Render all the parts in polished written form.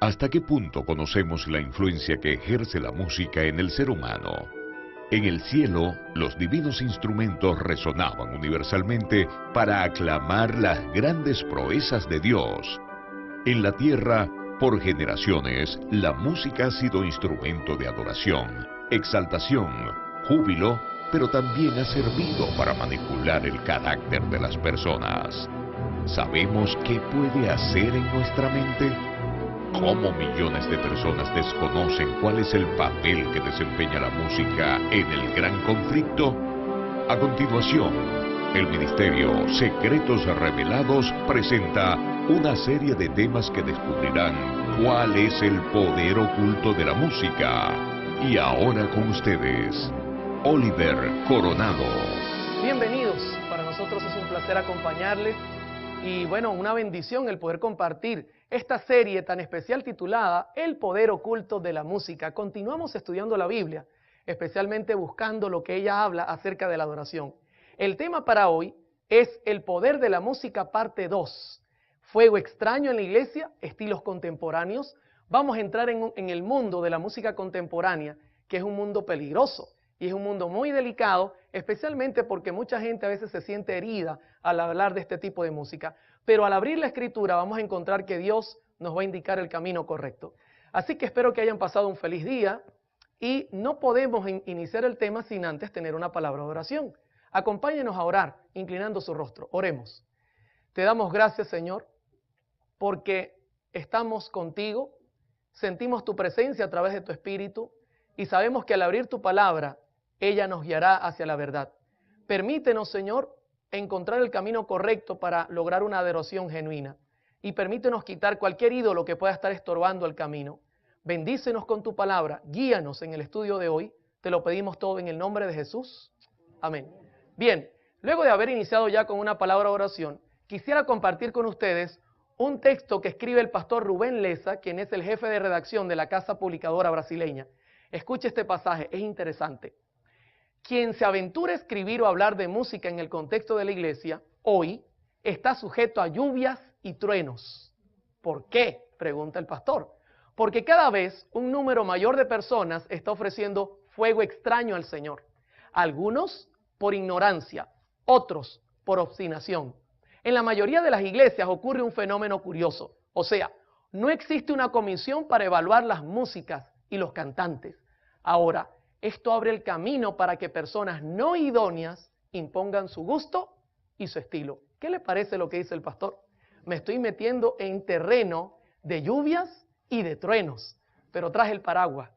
¿Hasta qué punto conocemos la influencia que ejerce la música en el ser humano? En el cielo, los divinos instrumentos resonaban universalmente para aclamar las grandes proezas de Dios. En la tierra, por generaciones, la música ha sido instrumento de adoración, exaltación, júbilo, pero también ha servido para manipular el carácter de las personas. ¿Sabemos qué puede hacer en nuestra mente? ¿Cómo millones de personas desconocen cuál es el papel que desempeña la música en el gran conflicto? A continuación, el Ministerio Secretos Revelados presenta una serie de temas que descubrirán cuál es el poder oculto de la música. Y ahora con ustedes, Oliver Coronado. Bienvenidos, para nosotros es un placer acompañarles y bueno, una bendición el poder compartir esta serie tan especial titulada El poder oculto de la música. Continuamos estudiando la Biblia, especialmente buscando lo que ella habla acerca de la adoración. El tema para hoy es el poder de la música parte 2. Fuego extraño en la iglesia, estilos contemporáneos. Vamos a entrar en el mundo de la música contemporánea, que es un mundo peligroso y es un mundo muy delicado, especialmente porque mucha gente a veces se siente herida al hablar de este tipo de música. Pero al abrir la Escritura vamos a encontrar que Dios nos va a indicar el camino correcto. Así que espero que hayan pasado un feliz día y no podemos iniciar el tema sin antes tener una palabra de oración. Acompáñenos a orar, inclinando su rostro. Oremos. Te damos gracias, Señor, porque estamos contigo, sentimos tu presencia a través de tu Espíritu y sabemos que al abrir tu palabra, ella nos guiará hacia la verdad. Permítenos, Señor, encontrar el camino correcto para lograr una adoración genuina y permítenos quitar cualquier ídolo que pueda estar estorbando el camino. Bendícenos con tu palabra, guíanos en el estudio de hoy. Te lo pedimos todo en el nombre de Jesús. Amén. Bien, luego de haber iniciado ya con una palabra de oración, quisiera compartir con ustedes un texto que escribe el pastor Rubén Leza, quien es el jefe de redacción de la Casa Publicadora Brasileña. Escuche este pasaje, es interesante. Quien se aventura a escribir o hablar de música en el contexto de la iglesia, hoy está sujeto a lluvias y truenos. ¿Por qué?, pregunta el pastor. Porque cada vez un número mayor de personas está ofreciendo fuego extraño al Señor. Algunos por ignorancia, otros por obstinación. En la mayoría de las iglesias ocurre un fenómeno curioso. O sea, no existe una comisión para evaluar las músicas y los cantantes. Ahora, esto abre el camino para que personas no idóneas impongan su gusto y su estilo. ¿Qué le parece lo que dice el pastor? Me estoy metiendo en terreno de lluvias y de truenos, pero traje el paraguas,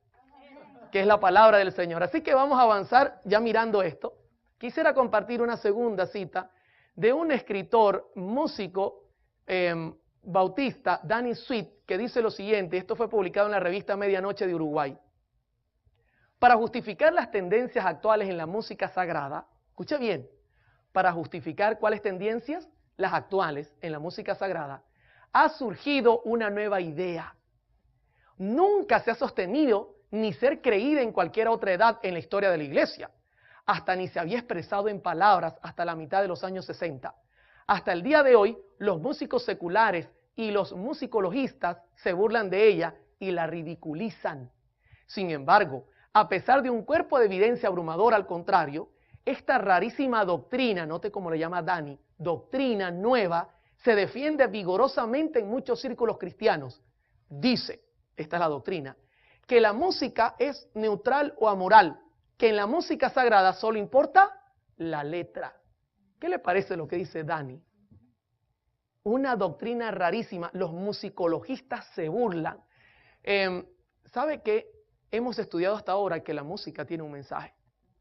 que es la palabra del Señor. Así que vamos a avanzar ya mirando esto. Quisiera compartir una segunda cita de un escritor, músico bautista, Danny Sweet, que dice lo siguiente. Esto fue publicado en la revista Medianoche de Uruguay. Para justificar las tendencias actuales en la música sagrada, escucha bien, para justificar cuáles tendencias, las actuales en la música sagrada, ha surgido una nueva idea. Nunca se ha sostenido ni ser creída en cualquier otra edad en la historia de la iglesia. Hasta ni se había expresado en palabras hasta la mitad de los años 60. Hasta el día de hoy, los músicos seculares y los musicologistas se burlan de ella y la ridiculizan. Sin embargo, a pesar de un cuerpo de evidencia abrumador, al contrario, esta rarísima doctrina, note cómo le llama Dani, doctrina nueva, se defiende vigorosamente en muchos círculos cristianos. Dice, esta es la doctrina, que la música es neutral o amoral, que en la música sagrada solo importa la letra. ¿Qué le parece lo que dice Dani? Una doctrina rarísima, los musicologistas se burlan. ¿Sabe qué? Hemos estudiado hasta ahora que la música tiene un mensaje.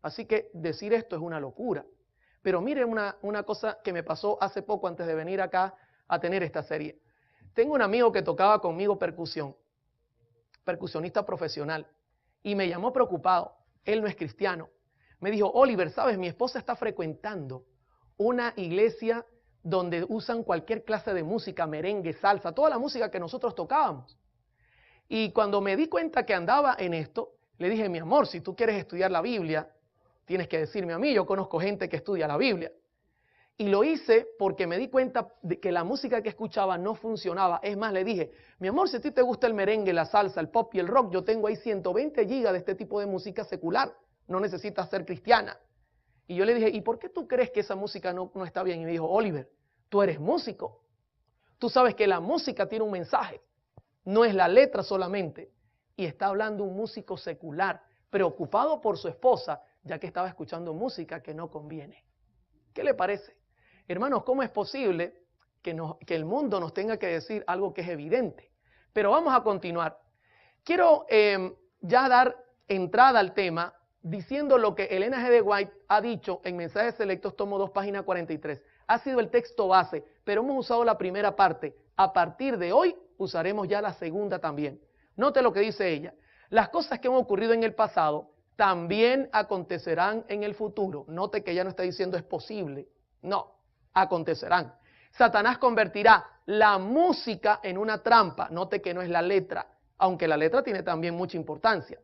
Así que decir esto es una locura. Pero mire una cosa que me pasó hace poco antes de venir acá a tener esta serie. Tengo un amigo que tocaba conmigo percusión, percusionista profesional, y me llamó preocupado. Él no es cristiano. Me dijo, Oliver, ¿sabes? Mi esposa está frecuentando una iglesia donde usan cualquier clase de música, merengue, salsa, toda la música que nosotros tocábamos. Y cuando me di cuenta que andaba en esto, le dije, mi amor, si tú quieres estudiar la Biblia, tienes que decirme a mí, yo conozco gente que estudia la Biblia. Y lo hice porque me di cuenta de que la música que escuchaba no funcionaba. Es más, le dije, mi amor, si a ti te gusta el merengue, la salsa, el pop y el rock, yo tengo ahí 120 gigas de este tipo de música secular. No necesitas ser cristiana. Y yo le dije, ¿y por qué tú crees que esa música no está bien? Y me dijo, Oliver, tú eres músico. Tú sabes que la música tiene un mensaje. No es la letra solamente. Y está hablando un músico secular, preocupado por su esposa, ya que estaba escuchando música que no conviene. ¿Qué le parece? Hermanos, ¿cómo es posible que el mundo nos tenga que decir algo que es evidente? Pero vamos a continuar. Quiero ya dar entrada al tema diciendo lo que Elena G. de White ha dicho en Mensajes Selectos, tomo 2, página 43. Ha sido el texto base, pero hemos usado la primera parte. A partir de hoy usaremos ya la segunda también. Note lo que dice ella. Las cosas que han ocurrido en el pasado también acontecerán en el futuro. Note que ya no está diciendo es posible. No, acontecerán. Satanás convertirá la música en una trampa. Note que no es la letra, aunque la letra tiene también mucha importancia.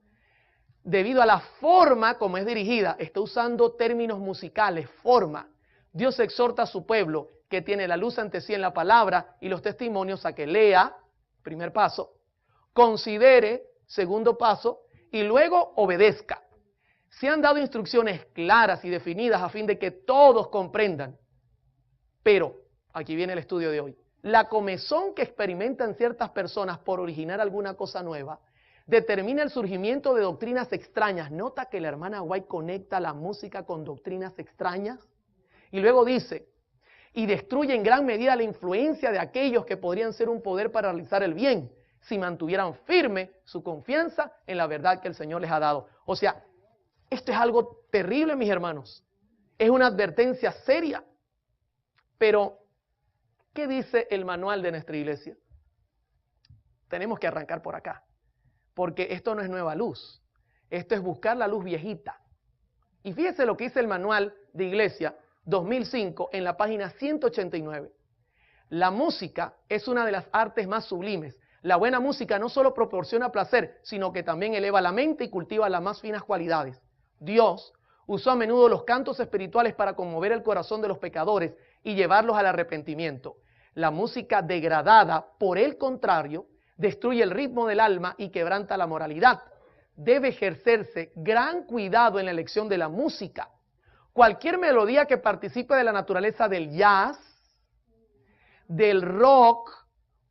Debido a la forma como es dirigida, está usando términos musicales, forma. Dios exhorta a su pueblo que tiene la luz ante sí en la palabra y los testimonios a que lea, primer paso, considere, segundo paso, y luego obedezca. Se han dado instrucciones claras y definidas a fin de que todos comprendan. Pero, aquí viene el estudio de hoy, la comezón que experimentan ciertas personas por originar alguna cosa nueva determina el surgimiento de doctrinas extrañas. Nota que la hermana White conecta la música con doctrinas extrañas. Y luego dice, y destruye en gran medida la influencia de aquellos que podrían ser un poder para realizar el bien, si mantuvieran firme su confianza en la verdad que el Señor les ha dado. O sea, esto es algo terrible, mis hermanos. Es una advertencia seria. Pero, ¿qué dice el manual de nuestra iglesia? Tenemos que arrancar por acá. Porque esto no es nueva luz. Esto es buscar la luz viejita. Y fíjese lo que dice el manual de iglesia 2005 en la página 189. La música es una de las artes más sublimes. La buena música no solo proporciona placer, sino que también eleva la mente y cultiva las más finas cualidades. Dios usó a menudo los cantos espirituales para conmover el corazón de los pecadores y llevarlos al arrepentimiento. La música degradada, por el contrario, destruye el ritmo del alma y quebranta la moralidad. Debe ejercerse gran cuidado en la elección de la música. Cualquier melodía que participe de la naturaleza del jazz, del rock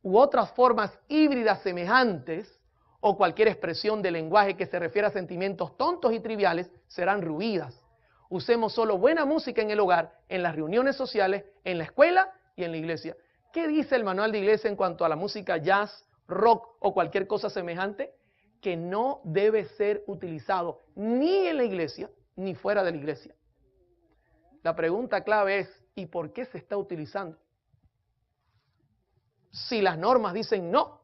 u otras formas híbridas semejantes, o cualquier expresión de lenguaje que se refiera a sentimientos tontos y triviales, serán ruidas. Usemos solo buena música en el hogar, en las reuniones sociales, en la escuela y en la iglesia. ¿Qué dice el manual de iglesia en cuanto a la música jazz, rock o cualquier cosa semejante? Que no debe ser utilizado ni en la iglesia ni fuera de la iglesia. La pregunta clave es, ¿y por qué se está utilizando? Si las normas dicen no.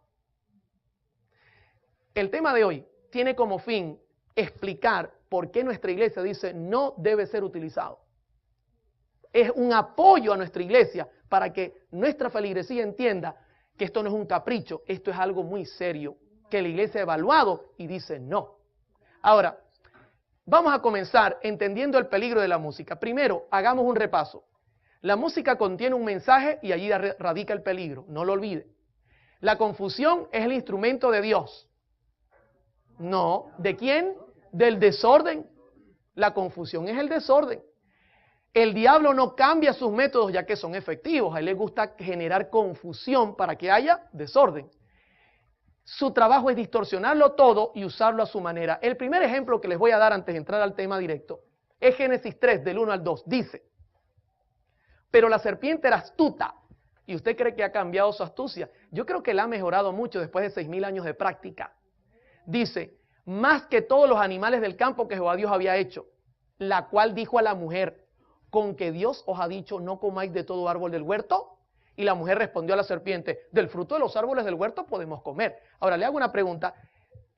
El tema de hoy tiene como fin explicar por qué nuestra iglesia dice no debe ser utilizado. Es un apoyo a nuestra iglesia para que nuestra feligresía entienda que esto no es un capricho, esto es algo muy serio, que la iglesia ha evaluado y dice no. Ahora, vamos a comenzar entendiendo el peligro de la música. Primero, hagamos un repaso. La música contiene un mensaje y allí radica el peligro, no lo olvide. La confusión es el instrumento de Dios. No, ¿de quién? Del desorden. La confusión es el desorden. El diablo no cambia sus métodos ya que son efectivos. A él le gusta generar confusión para que haya desorden. Su trabajo es distorsionarlo todo y usarlo a su manera. El primer ejemplo que les voy a dar antes de entrar al tema directo es Génesis 3, del 1 al 2. Dice, pero la serpiente era astuta. ¿Y usted cree que ha cambiado su astucia? Yo creo que la ha mejorado mucho después de 6,000 años de práctica. Dice, más que todos los animales del campo que Jehová Dios había hecho, la cual dijo a la mujer, ¿con que Dios os ha dicho no comáis de todo árbol del huerto? Y la mujer respondió a la serpiente, del fruto de los árboles del huerto podemos comer. Ahora le hago una pregunta,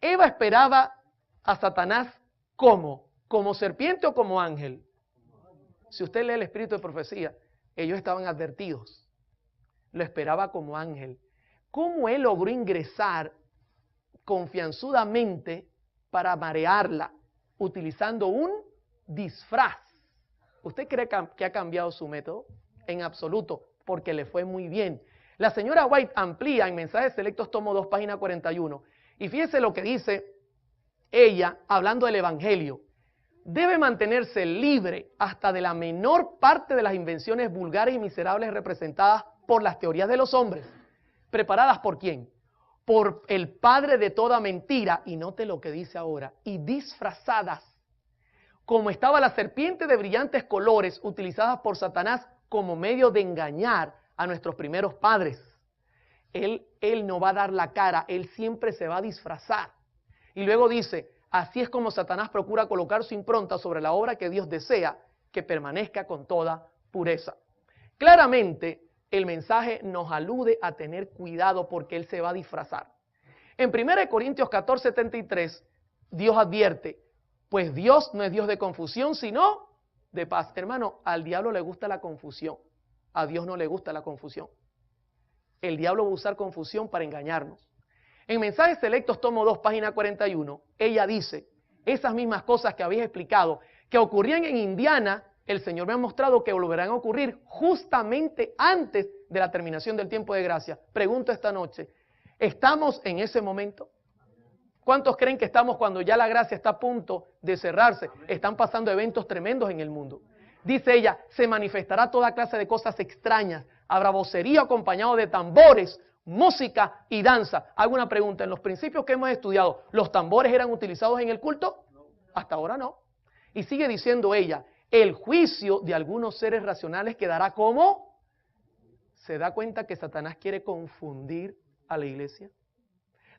¿Eva esperaba a Satanás cómo? ¿Como serpiente o como ángel? Si usted lee el espíritu de profecía, ellos estaban advertidos. Lo esperaba como ángel. ¿Cómo él logró ingresar confianzudamente para marearla, utilizando un disfraz? ¿Usted cree que ha cambiado su método? en absoluto, porque le fue muy bien. La señora White amplía en Mensajes Selectos, tomo 2, página 41. Y fíjese lo que dice ella, hablando del Evangelio. Debe mantenerse libre hasta de la menor parte de las invenciones vulgares y miserables representadas por las teorías de los hombres. ¿Preparadas por quién? Por el padre de toda mentira, y note lo que dice ahora, y disfrazadas, como estaba la serpiente de brillantes colores utilizadas por Satanás como medio de engañar a nuestros primeros padres. Él no va a dar la cara, él siempre se va a disfrazar. Y luego dice, así es como Satanás procura colocar su impronta sobre la obra que Dios desea que permanezca con toda pureza. Claramente, el mensaje nos alude a tener cuidado porque él se va a disfrazar. En 1 Corintios 14:73, Dios advierte, pues Dios no es Dios de confusión, sino de paz. Hermano, al diablo le gusta la confusión, a Dios no le gusta la confusión. El diablo va a usar confusión para engañarnos. En Mensajes Selectos, tomo 2, página 41, ella dice, esas mismas cosas que habéis explicado, que ocurrían en Indiana, el Señor me ha mostrado que volverán a ocurrir justamente antes de la terminación del tiempo de gracia. Pregunto esta noche, ¿estamos en ese momento? ¿Cuántos creen que estamos cuando ya la gracia está a punto de cerrarse? Están pasando eventos tremendos en el mundo. Dice ella, se manifestará toda clase de cosas extrañas, habrá vocerío acompañado de tambores, música y danza. Hago una pregunta, en los principios que hemos estudiado, ¿los tambores eran utilizados en el culto? Hasta ahora no. Y sigue diciendo ella, el juicio de algunos seres racionales quedará como. ¿Se da cuenta que Satanás quiere confundir a la iglesia?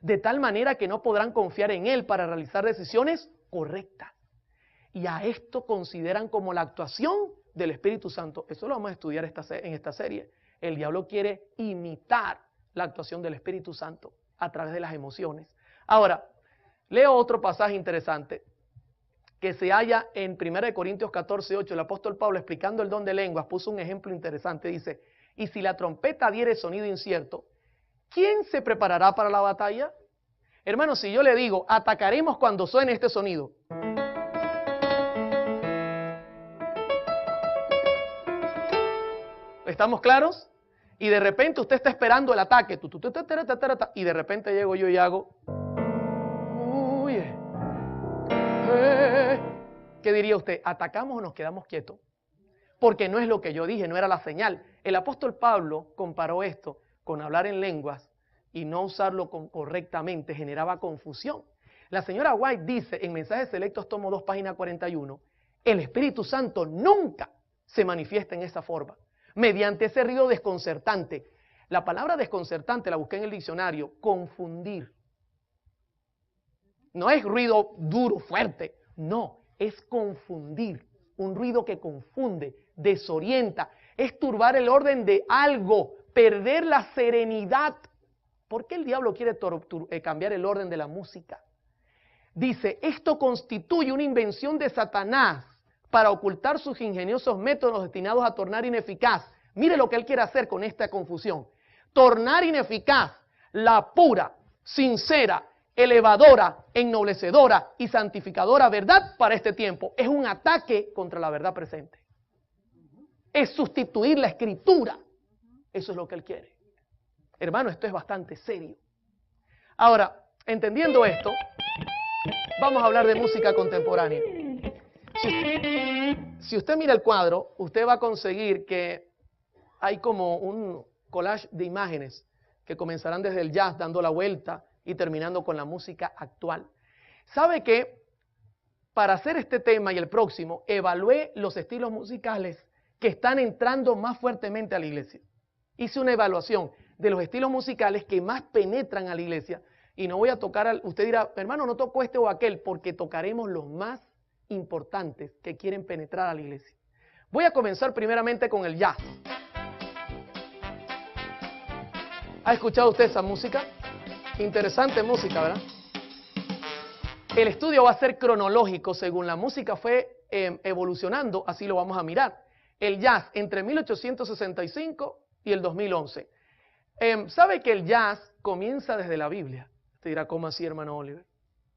De tal manera que no podrán confiar en él para realizar decisiones correctas. Y a esto consideran como la actuación del Espíritu Santo. Eso lo vamos a estudiar en esta serie. El diablo quiere imitar la actuación del Espíritu Santo a través de las emociones. Ahora, leo otro pasaje interesante que se halla en 1 Corintios 14:8. El apóstol Pablo, explicando el don de lenguas, puso un ejemplo interesante. Dice, y si la trompeta diere sonido incierto, ¿quién se preparará para la batalla? Hermano, si yo le digo, atacaremos cuando suene este sonido. ¿Estamos claros? Y de repente usted está esperando el ataque. Y de repente llego yo y hago. ¿Qué diría usted? ¿Atacamos o nos quedamos quietos? Porque no es lo que yo dije, no era la señal. El apóstol Pablo comparó esto con hablar en lenguas y no usarlo correctamente, generaba confusión. La señora White dice en Mensajes Selectos, tomo 2, página 41, el Espíritu Santo nunca se manifiesta en esa forma, mediante ese ruido desconcertante. La palabra desconcertante la busqué en el diccionario, confundir. No es ruido duro, fuerte, no, es confundir, un ruido que confunde, desorienta, es turbar el orden de algo, perder la serenidad. ¿Por qué el diablo quiere cambiar el orden de la música? Dice, esto constituye una invención de Satanás para ocultar sus ingeniosos métodos destinados a tornar ineficaz. Mire lo que él quiere hacer con esta confusión. Tornar ineficaz la pura, sincera, elevadora, ennoblecedora y santificadora verdad para este tiempo. Es un ataque contra la verdad presente. Es sustituir la escritura. Eso es lo que él quiere. Hermano, esto es bastante serio. Ahora, entendiendo esto, vamos a hablar de música contemporánea. Si usted mira el cuadro, usted va a conseguir que hay como un collage de imágenes que comenzarán desde el jazz dando la vuelta y terminando con la música actual. ¿Sabe qué? Para hacer este tema y el próximo, evalué los estilos musicales que están entrando más fuertemente a la iglesia. Hice una evaluación de los estilos musicales que más penetran a la iglesia. Y no voy a tocar, usted dirá, hermano, no toco este o aquel, porque tocaremos los más importantes que quieren penetrar a la iglesia. Voy a comenzar primeramente con el jazz. ¿Ha escuchado usted esa música? Interesante música, ¿verdad? El estudio va a ser cronológico, según la música fue evolucionando, así lo vamos a mirar. El jazz entre 1865 y el 2011. ¿Sabe que el jazz comienza desde la Biblia? Te dirá, ¿cómo así, hermano Oliver?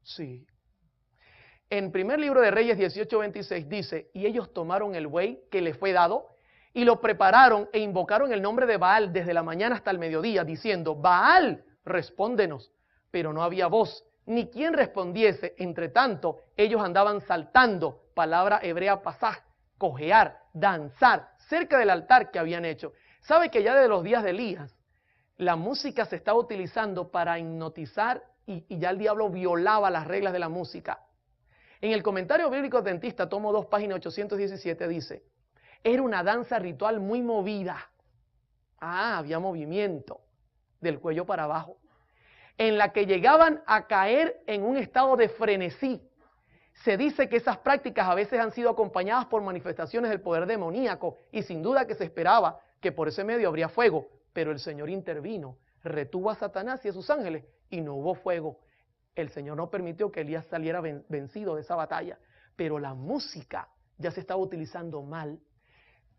Sí. En primer libro de Reyes 18:26 dice, y ellos tomaron el buey que les fue dado y lo prepararon e invocaron el nombre de Baal desde la mañana hasta el mediodía, diciendo, Baal, respóndenos. Pero no había voz, ni quien respondiese. Entre tanto, ellos andaban saltando, palabra hebrea pasaj, cojear, danzar, cerca del altar que habían hecho. ¿Sabe que ya desde los días de Elías, la música se estaba utilizando para hipnotizar y ya el diablo violaba las reglas de la música? En el comentario bíblico adventista, tomo 2, página 817, dice, era una danza ritual muy movida. Había movimiento del cuello para abajo, en la que llegaban a caer en un estado de frenesí. Se dice que esas prácticas a veces han sido acompañadas por manifestaciones del poder demoníaco y sin duda que se esperaba que por ese medio habría fuego, pero el Señor intervino, retuvo a Satanás y a sus ángeles y no hubo fuego. El Señor no permitió que Elías saliera vencido de esa batalla, pero la música ya se estaba utilizando mal.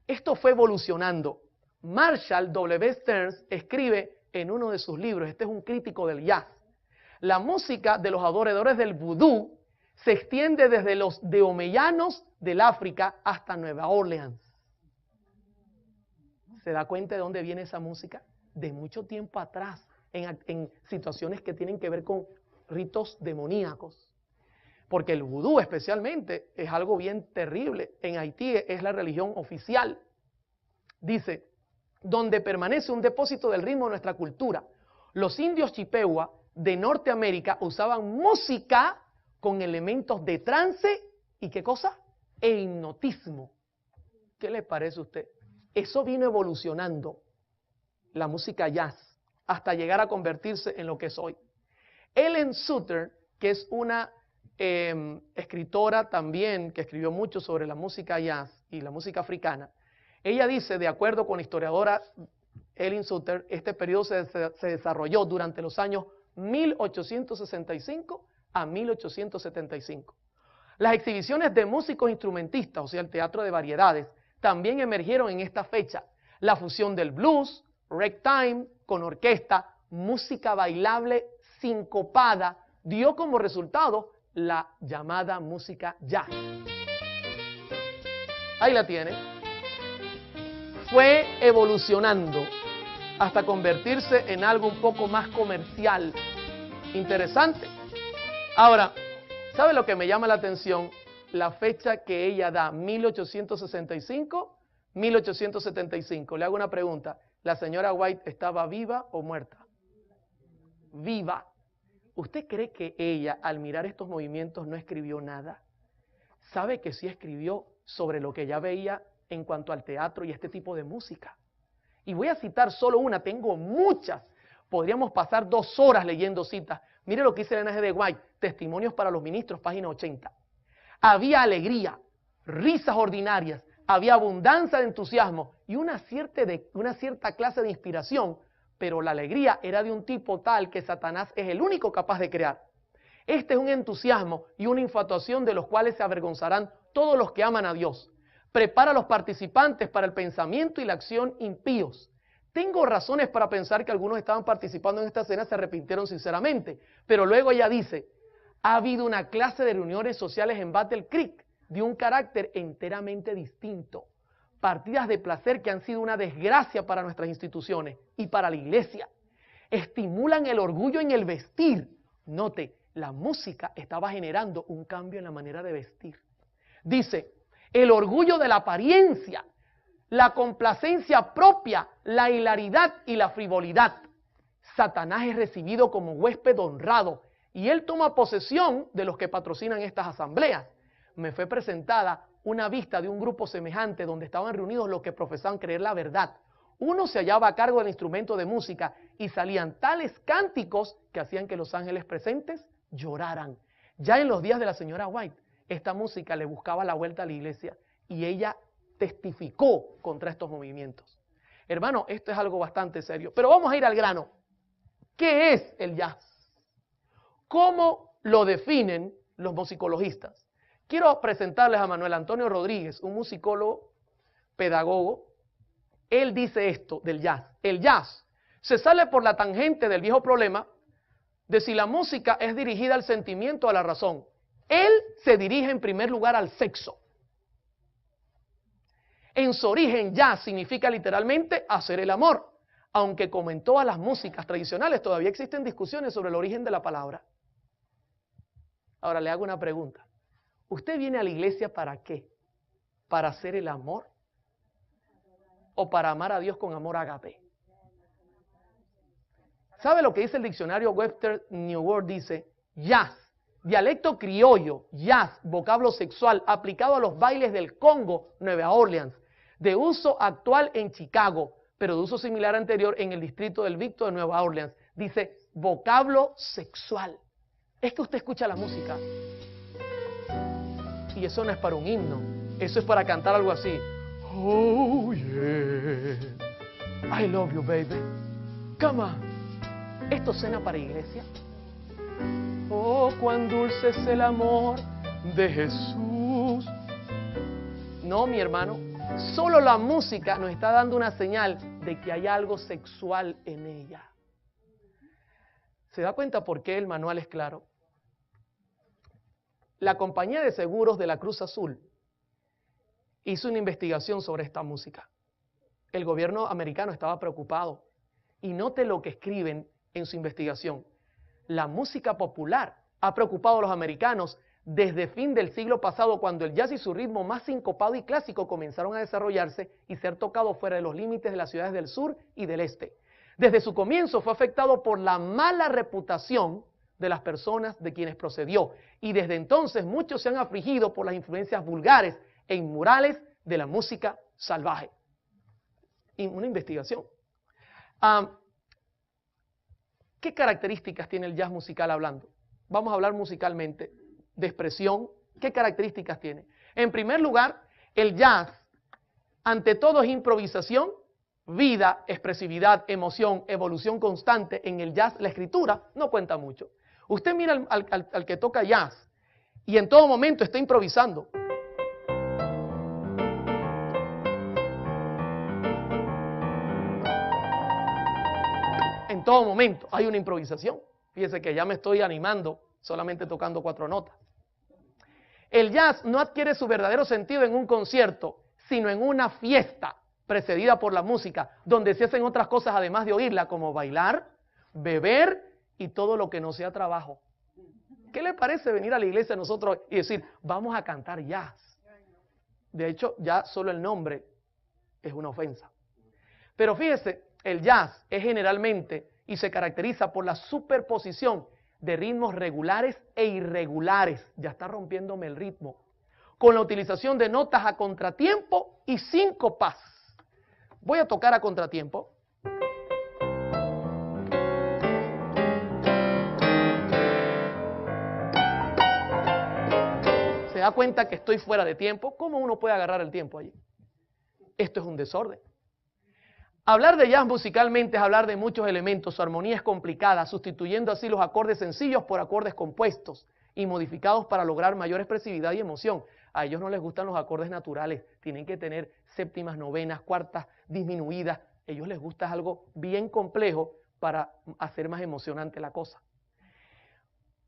Esto fue evolucionando. Marshall W. Stearns escribe en uno de sus libros, este es un crítico del jazz, la música de los adoradores del vudú se extiende desde los deomeyanos del África hasta Nueva Orleans. ¿Se da cuenta de dónde viene esa música? De mucho tiempo atrás, en situaciones que tienen que ver con ritos demoníacos. Porque el vudú especialmente es algo bien terrible. En Haití es la religión oficial. Dice, donde permanece un depósito del ritmo de nuestra cultura. Los indios Chippewa de Norteamérica usaban música con elementos de trance y ¿qué cosa? E hipnotismo. ¿Qué le parece a usted? Eso vino evolucionando, la música jazz, hasta llegar a convertirse en lo que es hoy. Ellen Sutter, que es una escritora también que escribió mucho sobre la música jazz y la música africana, ella dice, de acuerdo con la historiadora Ellen Sutter, este periodo se desarrolló durante los años 1865 a 1875. Las exhibiciones de músicos instrumentistas, o sea, el teatro de variedades, también emergieron en esta fecha. La fusión del blues, ragtime, con orquesta, música bailable sincopada, dio como resultado la llamada música jazz. Ahí la tiene. Fue evolucionando hasta convertirse en algo un poco más comercial. Interesante. Ahora, ¿sabe lo que me llama la atención? La fecha que ella da, 1865, 1875. Le hago una pregunta. ¿La señora White estaba viva o muerta? Viva. ¿Usted cree que ella, al mirar estos movimientos, no escribió nada? ¿Sabe que sí escribió sobre lo que ella veía en cuanto al teatro y este tipo de música? Y voy a citar solo una, tengo muchas. Podríamos pasar 2 horas leyendo citas. Mire lo que dice Elena G. de White, Testimonios para los Ministros, página 80. Había alegría, risas ordinarias, había abundancia de entusiasmo y una cierta clase de inspiración, pero la alegría era de un tipo tal que Satanás es el único capaz de crear. Este es un entusiasmo y una infatuación de los cuales se avergonzarán todos los que aman a Dios. Prepara a los participantes para el pensamiento y la acción impíos. Tengo razones para pensar que algunos estaban participando en esta cena se arrepintieron sinceramente, pero luego ella dice, ha habido una clase de reuniones sociales en Battle Creek de un carácter enteramente distinto. Partidas de placer que han sido una desgracia para nuestras instituciones y para la iglesia. Estimulan el orgullo en el vestir. Note, la música estaba generando un cambio en la manera de vestir. Dice, el orgullo de la apariencia, la complacencia propia, la hilaridad y la frivolidad. Satanás es recibido como huésped honrado y él toma posesión de los que patrocinan estas asambleas. Me fue presentada una vista de un grupo semejante donde estaban reunidos los que profesaban creer la verdad. Uno se hallaba a cargo del instrumento de música y salían tales cánticos que hacían que los ángeles presentes lloraran. Ya en los días de la señora White, esta música le buscaba la vuelta a la iglesia y ella testificó contra estos movimientos. Hermano, esto es algo bastante serio, pero vamos a ir al grano. ¿Qué es el jazz? ¿Cómo lo definen los musicologistas? Quiero presentarles a Manuel Antonio Rodríguez, un musicólogo, pedagogo. Él dice esto del jazz. El jazz se sale por la tangente del viejo problema de si la música es dirigida al sentimiento o a la razón. Él se dirige en primer lugar al sexo. En su origen, jazz significa literalmente hacer el amor, aunque como en todas las músicas tradicionales todavía existen discusiones sobre el origen de la palabra. Ahora le hago una pregunta. ¿Usted viene a la iglesia para qué? ¿Para hacer el amor? ¿O para amar a Dios con amor agape? ¿Sabe lo que dice el diccionario Webster New World? Dice, jazz, dialecto criollo, jazz, vocablo sexual, aplicado a los bailes del Congo, Nueva Orleans, de uso actual en Chicago, pero de uso similar anterior en el distrito del Victor de Nueva Orleans. Dice, vocablo sexual. Es que usted escucha la música y eso no es para un himno, eso es para cantar algo así. Oh yeah, I love you baby, come on. ¿Esto suena para iglesia? Oh, cuán dulce es el amor de Jesús. No, mi hermano, solo la música nos está dando una señal de que hay algo sexual en ella. ¿Se da cuenta por qué el manual es claro? La compañía de seguros de la Cruz Azul hizo una investigación sobre esta música. El gobierno americano estaba preocupado. Y note lo que escriben en su investigación. La música popular ha preocupado a los americanos desde fin del siglo pasado, cuando el jazz y su ritmo más sincopado y clásico comenzaron a desarrollarse y ser tocados fuera de los límites de las ciudades del sur y del este. Desde su comienzo fue afectado por la mala reputación de las personas de quienes procedió, y desde entonces muchos se han afligido por las influencias vulgares e inmorales de la música salvaje. Y una investigación. ¿Qué características tiene el jazz musical hablando? Vamos a hablar musicalmente de expresión. ¿Qué características tiene? En primer lugar, el jazz, ante todo, es improvisación, vida, expresividad, emoción, evolución constante. En el jazz la escritura no cuenta mucho. Usted mira al que toca jazz y en todo momento está improvisando. En todo momento hay una improvisación. Fíjese que ya me estoy animando solamente tocando 4 notas. El jazz no adquiere su verdadero sentido en un concierto, sino en una fiesta precedida por la música, donde se hacen otras cosas además de oírla, como bailar, beber y todo lo que no sea trabajo. ¿Qué le parece venir a la iglesia a nosotros y decir, vamos a cantar jazz? De hecho, ya solo el nombre es una ofensa. Pero fíjese, el jazz es generalmente y se caracteriza por la superposición de ritmos regulares e irregulares. Ya está rompiéndome el ritmo. Con la utilización de notas a contratiempo y síncopas. Voy a tocar a contratiempo. ¿Se da cuenta que estoy fuera de tiempo? ¿Cómo uno puede agarrar el tiempo allí? Esto es un desorden. Hablar de jazz musicalmente es hablar de muchos elementos. Su armonía es complicada, sustituyendo así los acordes sencillos por acordes compuestos y modificados para lograr mayor expresividad y emoción. A ellos no les gustan los acordes naturales, tienen que tener séptimas, novenas, cuartas, disminuidas. A ellos les gusta algo bien complejo para hacer más emocionante la cosa.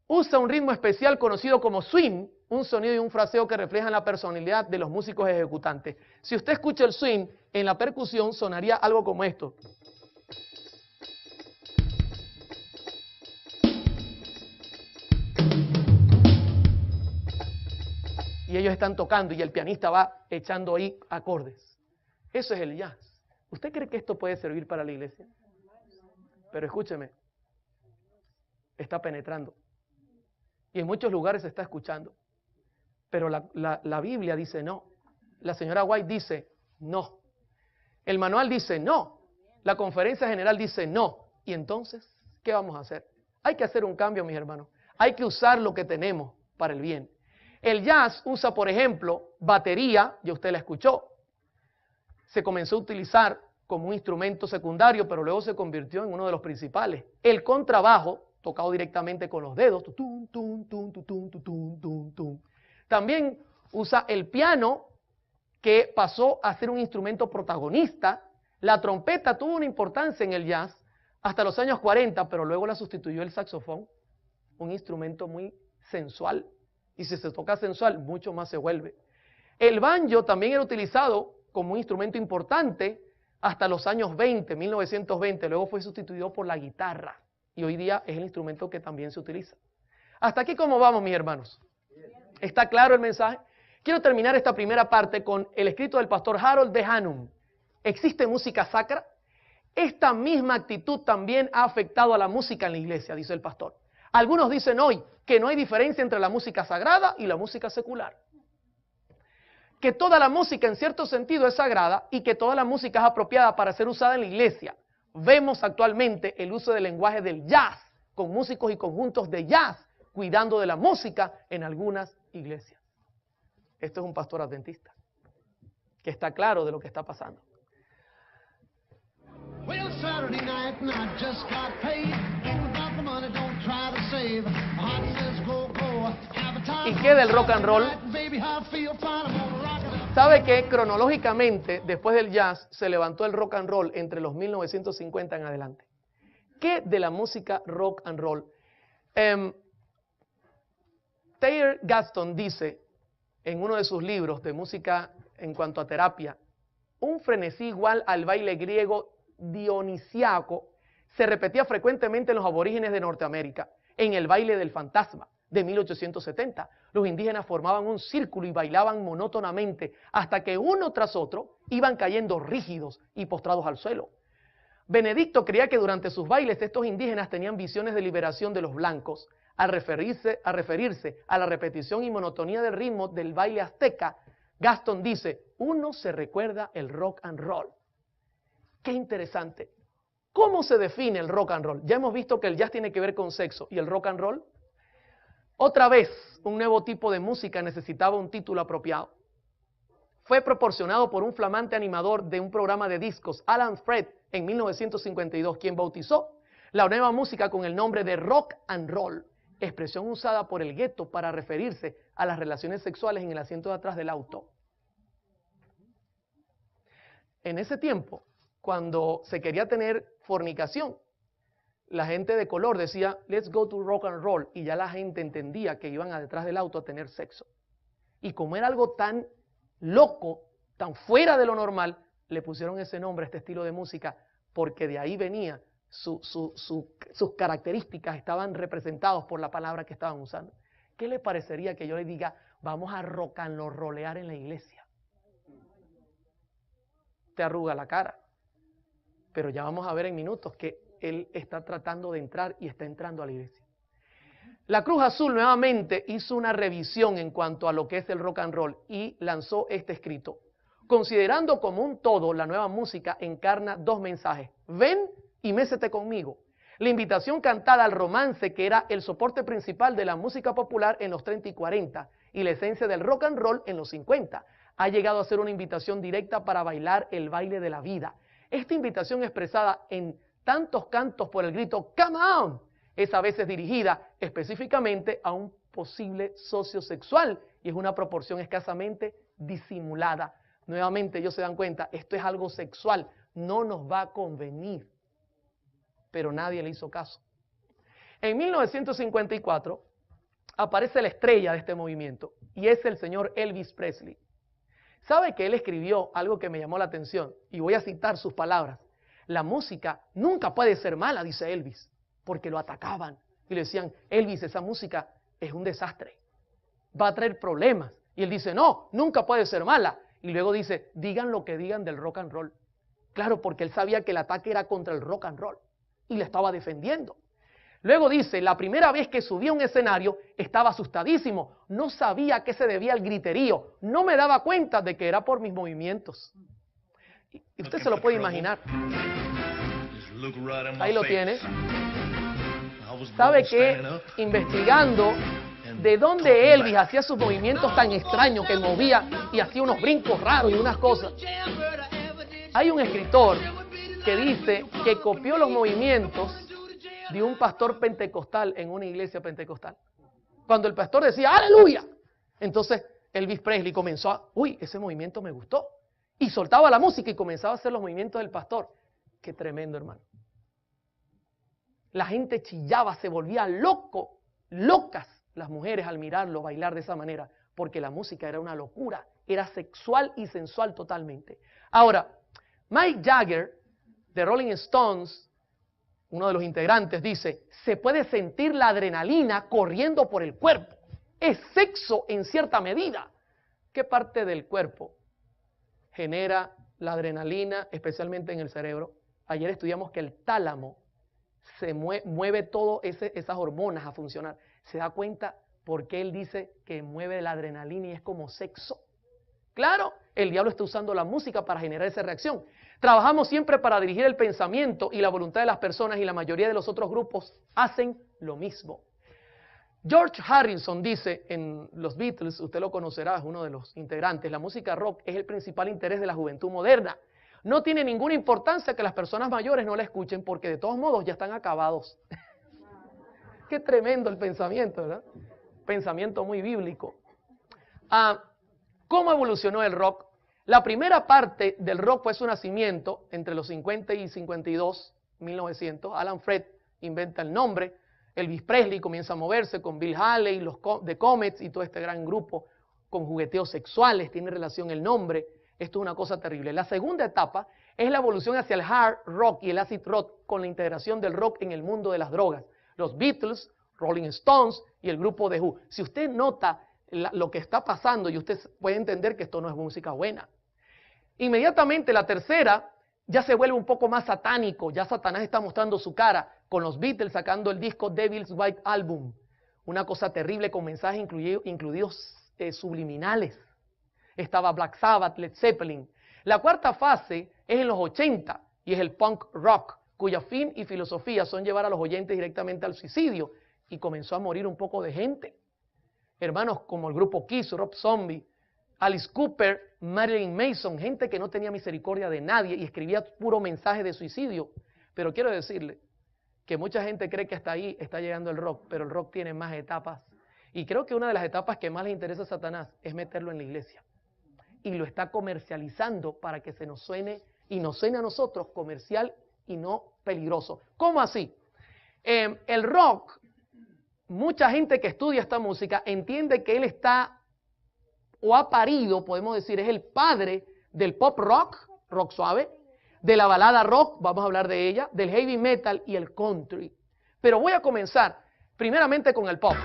Usa un ritmo especial conocido como swing, un sonido y un fraseo que reflejan la personalidad de los músicos ejecutantes. Si usted escucha el swing, en la percusión sonaría algo como esto. Y ellos están tocando y el pianista va echando ahí acordes. Eso es el jazz. ¿Usted cree que esto puede servir para la iglesia? Pero escúcheme, está penetrando. Y en muchos lugares se está escuchando. Pero la Biblia dice no. La señora White dice no. El manual dice no. La conferencia general dice no. Y entonces, ¿qué vamos a hacer? Hay que hacer un cambio, mis hermanos. Hay que usar lo que tenemos para el bien. El jazz usa, por ejemplo, batería, ya usted la escuchó. Se comenzó a utilizar como un instrumento secundario, pero luego se convirtió en uno de los principales. El contrabajo, tocado directamente con los dedos. También usa el piano, que pasó a ser un instrumento protagonista. La trompeta tuvo una importancia en el jazz hasta los años 40, pero luego la sustituyó el saxofón, un instrumento muy sensual. Y si se toca sensual, mucho más se vuelve. El banjo también era utilizado como un instrumento importante hasta los años 20, 1920. Luego fue sustituido por la guitarra y hoy día es el instrumento que también se utiliza. Hasta aquí, ¿cómo vamos, mis hermanos? ¿Está claro el mensaje? Quiero terminar esta primera parte con el escrito del pastor Harold D. Hannum. ¿Existe música sacra? Esta misma actitud también ha afectado a la música en la iglesia, dice el pastor. Algunos dicen hoy que no hay diferencia entre la música sagrada y la música secular. Que toda la música en cierto sentido es sagrada y que toda la música es apropiada para ser usada en la iglesia. Vemos actualmente el uso del lenguaje del jazz, con músicos y conjuntos de jazz, cuidando de la música en algunas iglesias. Esto es un pastor adventista, que está claro de lo que está pasando. ¿Y qué del rock and roll? ¿Sabe que cronológicamente, después del jazz, se levantó el rock and roll entre los 1950 en adelante? ¿Qué de la música rock and roll? Taylor Gaston dice en uno de sus libros de música en cuanto a terapia, un frenesí igual al baile griego dionisiaco se repetía frecuentemente en los aborígenes de Norteamérica, en el baile del fantasma de 1870. Los indígenas formaban un círculo y bailaban monótonamente hasta que uno tras otro iban cayendo rígidos y postrados al suelo. Benedicto creía que durante sus bailes estos indígenas tenían visiones de liberación de los blancos. Al referirse a la repetición y monotonía del ritmo del baile azteca, Gaston dice, uno se recuerda el rock and roll. Qué interesante. ¿Cómo se define el rock and roll? Ya hemos visto que el jazz tiene que ver con sexo. ¿Y el rock and roll? Otra vez, un nuevo tipo de música necesitaba un título apropiado. Fue proporcionado por un flamante animador de un programa de discos, Alan Fred, en 1952, quien bautizó la nueva música con el nombre de rock and roll, expresión usada por el gueto para referirse a las relaciones sexuales en el asiento de atrás del auto. En ese tiempo, cuando se quería tener fornicación, la gente de color decía, let's go to rock and roll, y ya la gente entendía que iban a detrás del auto a tener sexo. Y como era algo tan loco, tan fuera de lo normal, le pusieron ese nombre a este estilo de música, porque de ahí venía, sus características estaban representados por la palabra que estaban usando. ¿Qué le parecería que yo le diga, vamos a rock and rollear en la iglesia? Te arruga la cara. Pero ya vamos a ver en minutos que él está tratando de entrar y está entrando a la iglesia. La Cruz Azul nuevamente hizo una revisión en cuanto a lo que es el rock and roll y lanzó este escrito. Considerando como un todo, la nueva música encarna dos mensajes. Ven y mécete conmigo. La invitación cantada al romance, que era el soporte principal de la música popular en los 30 y 40, y la esencia del rock and roll en los 50, ha llegado a ser una invitación directa para bailar el baile de la vida. Esta invitación expresada en tantos cantos por el grito "Come on" es a veces dirigida específicamente a un posible socio sexual y es una proporción escasamente disimulada. Nuevamente ellos se dan cuenta, esto es algo sexual, no nos va a convenir. Pero nadie le hizo caso. En 1954 aparece la estrella de este movimiento y es el señor Elvis Presley. ¿Sabe que él escribió algo que me llamó la atención? Y voy a citar sus palabras. La música nunca puede ser mala, dice Elvis, porque lo atacaban y le decían, Elvis, esa música es un desastre, va a traer problemas. Y él dice, no, nunca puede ser mala. Y luego dice, digan lo que digan del rock and roll. Claro, porque él sabía que el ataque era contra el rock and roll y le estaba defendiendo. Luego dice, la primera vez que subí a un escenario estaba asustadísimo, no sabía a qué se debía el griterío, no me daba cuenta de que era por mis movimientos. Y usted se lo puede imaginar. Ahí lo tiene. ¿Sabe qué? Investigando de dónde Elvis hacía sus movimientos tan extraños que movía y hacía unos brincos raros y unas cosas. Hay un escritor que dice que copió los movimientos de un pastor pentecostal en una iglesia pentecostal. Cuando el pastor decía ¡aleluya! Entonces Elvis Presley comenzó a, uy, ese movimiento me gustó. Y soltaba la música y comenzaba a hacer los movimientos del pastor. Qué tremendo, hermano. La gente chillaba, se volvía locas las mujeres al mirarlo bailar de esa manera, porque la música era una locura era sexual y sensual totalmente. Ahora, Mick Jagger, de Rolling Stones, uno de los integrantes, dice, se puede sentir la adrenalina corriendo por el cuerpo. Es sexo en cierta medida. ¿Qué parte del cuerpo genera la adrenalina, especialmente en el cerebro? Ayer estudiamos que el tálamo se mueve todas esas hormonas a funcionar. ¿Se da cuenta por qué él dice que mueve la adrenalina y es como sexo? Claro, el diablo está usando la música para generar esa reacción. Trabajamos siempre para dirigir el pensamiento y la voluntad de las personas y la mayoría de los otros grupos hacen lo mismo. George Harrison dice en los Beatles, usted lo conocerá, es uno de los integrantes, la música rock es el principal interés de la juventud moderna. No tiene ninguna importancia que las personas mayores no la escuchen porque de todos modos ya están acabados. Qué tremendo el pensamiento, ¿verdad? Pensamiento muy bíblico. ¿Cómo evolucionó el rock? La primera parte del rock fue su nacimiento entre los 50 y 52, 1900. Alan Freed inventa el nombre. Elvis Presley comienza a moverse con Bill Haley, los The Comets y todo este gran grupo con jugueteos sexuales. Tiene relación el nombre. Esto es una cosa terrible. La segunda etapa es la evolución hacia el hard rock y el acid rock con la integración del rock en el mundo de las drogas. Los Beatles, Rolling Stones y el grupo The Who. Si usted nota lo que está pasando y usted puede entender que esto no es música buena. Inmediatamente la tercera ya se vuelve un poco más satánico. Ya Satanás está mostrando su cara con los Beatles sacando el disco Devil's White Album. Una cosa terrible con mensajes incluidos subliminales. Estaba Black Sabbath, Led Zeppelin. La cuarta fase es en los 80 y es el punk rock, cuya fin y filosofía son llevar a los oyentes directamente al suicidio. Y comenzó a morir un poco de gente. Hermanos como el grupo Kiss, Rob Zombie, Alice Cooper, Marilyn Manson, gente que no tenía misericordia de nadie y escribía puro mensaje de suicidio. Pero quiero decirle que mucha gente cree que hasta ahí está llegando el rock, pero el rock tiene más etapas. Y creo que una de las etapas que más le interesa a Satanás es meterlo en la iglesia. Y lo está comercializando para que se nos suene y nos suene a nosotros comercial y no peligroso. ¿Cómo así? El rock, mucha gente que estudia esta música entiende que él está o ha parido, podemos decir, es el padre del pop rock, rock suave, de la balada rock, vamos a hablar de ella, del heavy metal y el country. Pero voy a comenzar primeramente con el pop.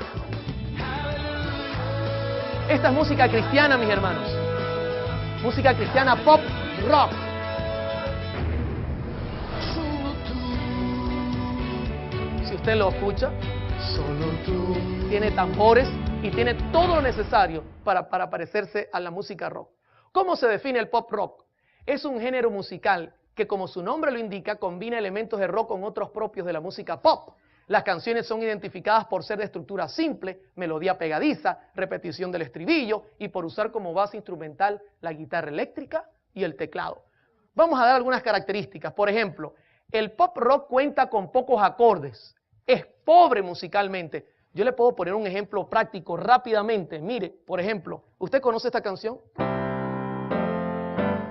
Esta es música cristiana, mis hermanos. Música cristiana pop rock. Si usted lo escucha, solo tú. Tiene tambores y tiene todo lo necesario para parecerse a la música rock. ¿Cómo se define el pop rock? Es un género musical que, como su nombre lo indica, combina elementos de rock con otros propios de la música pop. Las canciones son identificadas por ser de estructura simple, melodía pegadiza, repetición del estribillo y por usar como base instrumental la guitarra eléctrica y el teclado. Vamos a dar algunas características. Por ejemplo, el pop rock cuenta con pocos acordes, es pobre musicalmente. Yo le puedo poner un ejemplo práctico rápidamente. Mire, por ejemplo, ¿usted conoce esta canción?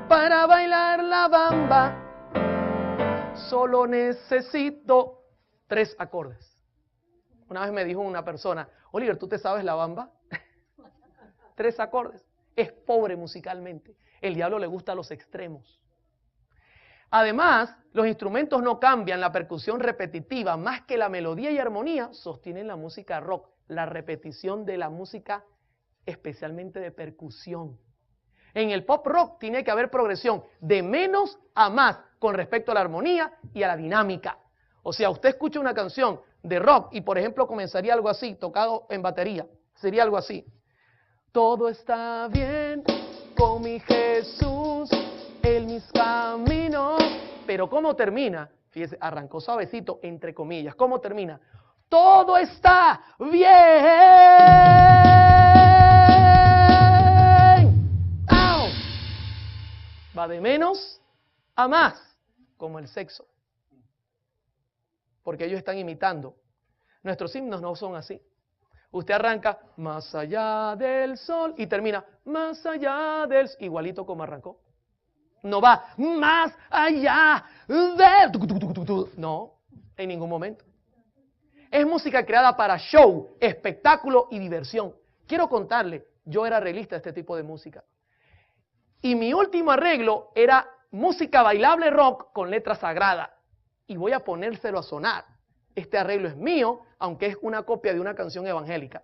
Para bailar la bamba, solo necesito 3 acordes. Una vez me dijo una persona, Oliver, ¿tú te sabes la bamba? 3 acordes. Es pobre musicalmente. El diablo le gusta los extremos. Además, los instrumentos no cambian, la percusión repetitiva, más que la melodía y armonía, sostienen la música rock, la repetición de la música, especialmente de percusión. En el pop rock tiene que haber progresión de menos a más con respecto a la armonía y a la dinámica. O sea, usted escucha una canción de rock y, por ejemplo, comenzaría algo así, tocado en batería. Sería algo así. Todo está bien con mi Jesús en mis caminos. Pero ¿cómo termina? Fíjese, arrancó suavecito, entre comillas. ¿Cómo termina? Todo está bien. ¡Au! Va de menos a más, como el sexo. Porque ellos están imitando. Nuestros himnos no son así. Usted arranca más allá del sol y termina más allá del sol, igualito como arrancó. No va más allá del... No, en ningún momento. Es música creada para show, espectáculo y diversión. Quiero contarle, yo era realista de este tipo de música. Y mi último arreglo era música bailable rock con letra sagrada. Y voy a ponérselo a sonar. Este arreglo es mío, aunque es una copia de una canción evangélica.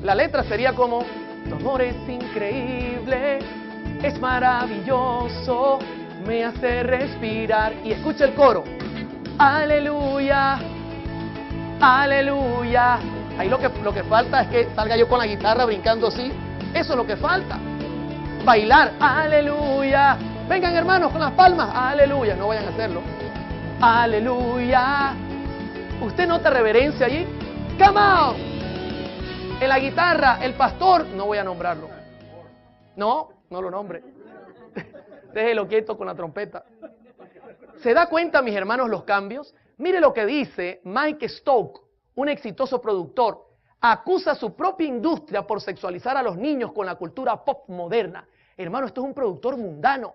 La letra sería como: tu amor es increíble, es maravilloso, me hace respirar. Y escucha el coro: aleluya, aleluya. Ahí lo que falta es que salga yo con la guitarra brincando así. Eso es lo que falta. Bailar, aleluya. Vengan hermanos con las palmas, aleluya. No vayan a hacerlo. Aleluya. ¿Usted nota reverencia allí? Come on. En la guitarra, el pastor, no voy a nombrarlo. No lo nombre. Déjelo quieto con la trompeta. ¿Se da cuenta, mis hermanos, los cambios? Mire lo que dice Mike Stock, un exitoso productor. Acusa a su propia industria por sexualizar a los niños con la cultura pop moderna. Hermano, esto es un productor mundano.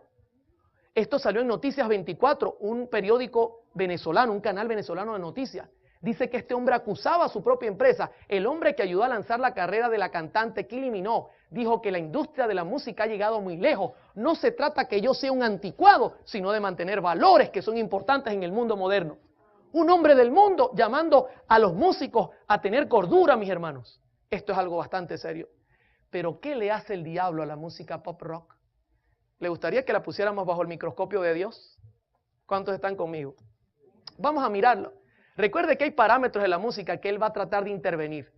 Esto salió en Noticias 24, un periódico venezolano, un canal venezolano de noticias. Dice que este hombre acusaba a su propia empresa. El hombre que ayudó a lanzar la carrera de la cantante Kylie Minogue dijo que la industria de la música ha llegado muy lejos. No se trata que yo sea un anticuado, sino de mantener valores que son importantes en el mundo moderno. Un hombre del mundo llamando a los músicos a tener cordura, mis hermanos. Esto es algo bastante serio. Pero ¿qué le hace el diablo a la música pop rock? ¿Le gustaría que la pusiéramos bajo el microscopio de Dios? ¿Cuántos están conmigo? Vamos a mirarlo. Recuerde que hay parámetros de la música que él va a tratar de intervenir.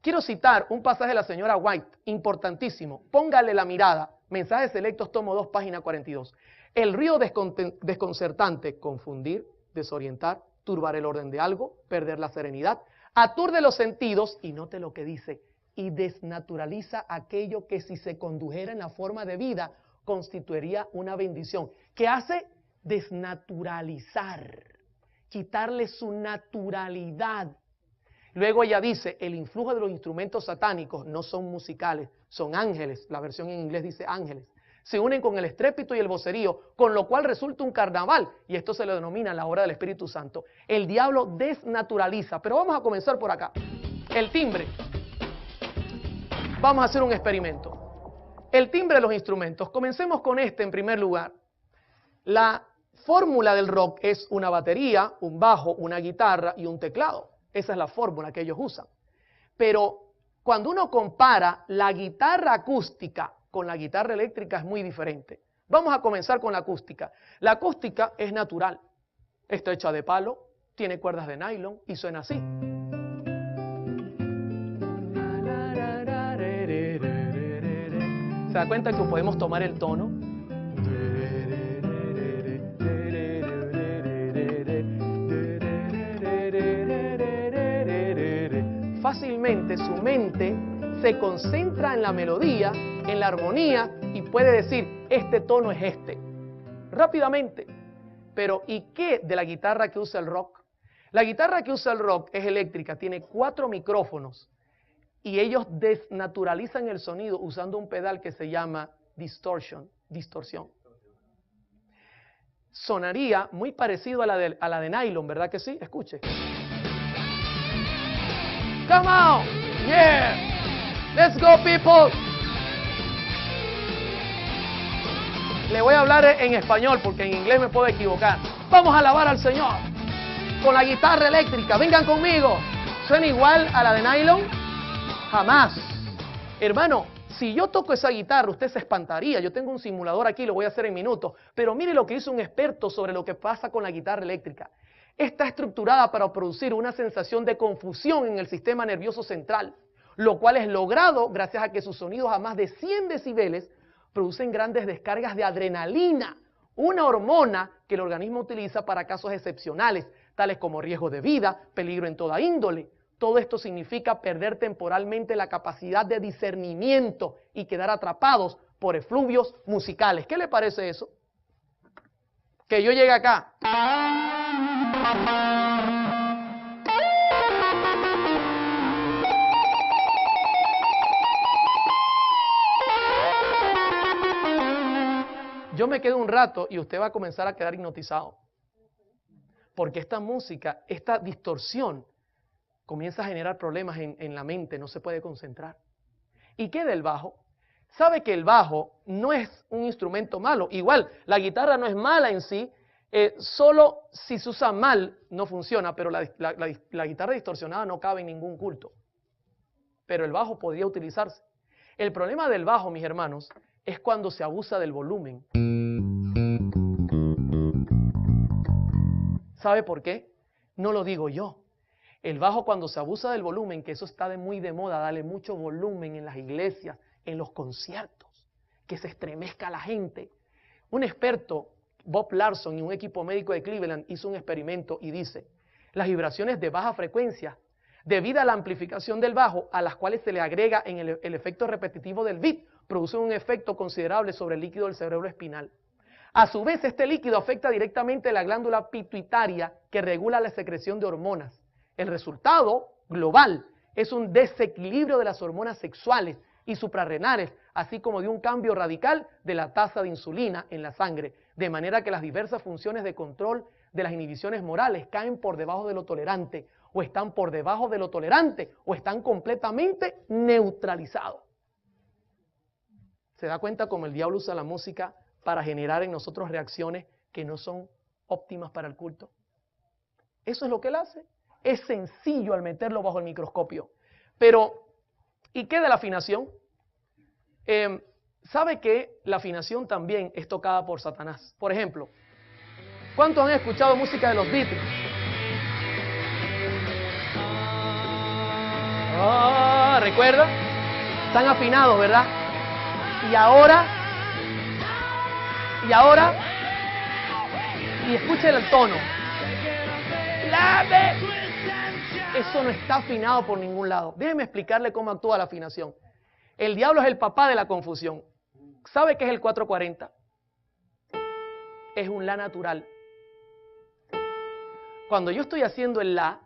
Quiero citar un pasaje de la señora White, importantísimo. Póngale la mirada. Mensajes selectos, tomo 2, página 42. El ruido desconcertante, confundir, desorientar, turbar el orden de algo, perder la serenidad, aturde los sentidos, y note lo que dice, y desnaturaliza aquello que si se condujera en la forma de vida, constituiría una bendición. ¿Qué hace? Desnaturalizar, quitarle su naturalidad. Luego ella dice, el influjo de los instrumentos satánicos no son musicales, son ángeles. La versión en inglés dice ángeles. Se unen con el estrépito y el vocerío, con lo cual resulta un carnaval, y esto se le denomina la obra del Espíritu Santo. El diablo desnaturaliza, pero vamos a comenzar por acá. El timbre. Vamos a hacer un experimento. El timbre de los instrumentos. Comencemos con este en primer lugar. La fórmula del rock es una batería, un bajo, una guitarra y un teclado. Esa es la fórmula que ellos usan. Pero cuando uno compara la guitarra acústica con la guitarra eléctrica es muy diferente. Vamos a comenzar con la acústica. La acústica es natural. Está hecha de palo, tiene cuerdas de nylon y suena así. ¿Se da cuenta que podemos tomar el tono? Fácilmente su mente se concentra en la melodía, en la armonía y puede decir, este tono es este. Rápidamente. Pero ¿y qué de la guitarra que usa el rock? La guitarra que usa el rock es eléctrica, tiene 4 micrófonos y ellos desnaturalizan el sonido usando un pedal que se llama distorsión. Sonaría muy parecido a la de nylon, ¿verdad que sí? Escuche. Come on, yeah, let's go people. Le voy a hablar en español porque en inglés me puedo equivocar. Vamos a alabar al Señor con la guitarra eléctrica. Vengan conmigo. ¿Suena igual a la de nylon? Jamás. Hermano, si yo toco esa guitarra, usted se espantaría. Yo tengo un simulador aquí, lo voy a hacer en minutos. Pero mire lo que hizo un experto sobre lo que pasa con la guitarra eléctrica. Está estructurada para producir una sensación de confusión en el sistema nervioso central, lo cual es logrado gracias a que sus sonidos a más de 100 decibeles producen grandes descargas de adrenalina, una hormona que el organismo utiliza para casos excepcionales, tales como riesgo de vida, peligro en toda índole. Todo esto significa perder temporalmente la capacidad de discernimiento y quedar atrapados por efluvios musicales. ¿Qué le parece eso? Que yo llegue acá. Yo me quedo un rato y usted va a comenzar a quedar hipnotizado. Porque esta música, esta distorsión, comienza a generar problemas en la mente, no se puede concentrar. ¿Y qué del bajo? sabe que el bajo no es un instrumento malo. Igual, la guitarra no es mala en sí, solo si se usa mal no funciona, pero la guitarra distorsionada no cabe en ningún culto. Pero el bajo podría utilizarse. El problema del bajo, mis hermanos, es cuando se abusa del volumen. ¿Sabe por qué? No lo digo yo. El bajo, cuando se abusa del volumen, que eso está muy de moda, darle mucho volumen en las iglesias, en los conciertos, que se estremezca la gente. Un experto, Bob Larson, y un equipo médico de Cleveland hizo un experimento y dice, las vibraciones de baja frecuencia, debido a la amplificación del bajo, a las cuales se le agrega en el efecto repetitivo del beat, producen un efecto considerable sobre el líquido del cerebro espinal. A su vez, este líquido afecta directamente la glándula pituitaria que regula la secreción de hormonas. El resultado global es un desequilibrio de las hormonas sexuales y suprarrenales, así como de un cambio radical de la tasa de insulina en la sangre, de manera que las diversas funciones de control de las inhibiciones morales caen por debajo de lo tolerante, o están por debajo de lo tolerante, o están completamente neutralizados. ¿Se da cuenta cómo el diablo usa la música para generar en nosotros reacciones que no son óptimas para el culto? Eso es lo que él hace. Es sencillo al meterlo bajo el microscopio. Pero, ¿y qué de la afinación? ¿Sabe que la afinación también es tocada por Satanás? Por ejemplo, ¿cuántos han escuchado música de los Beatles? ¿Recuerda? Están afinados, ¿verdad? Y escuchen el tono. Eso no está afinado por ningún lado. Déjeme explicarle cómo actúa la afinación. El diablo es el papá de la confusión. ¿Sabe qué es el 440? Es un la natural. Cuando yo estoy haciendo el la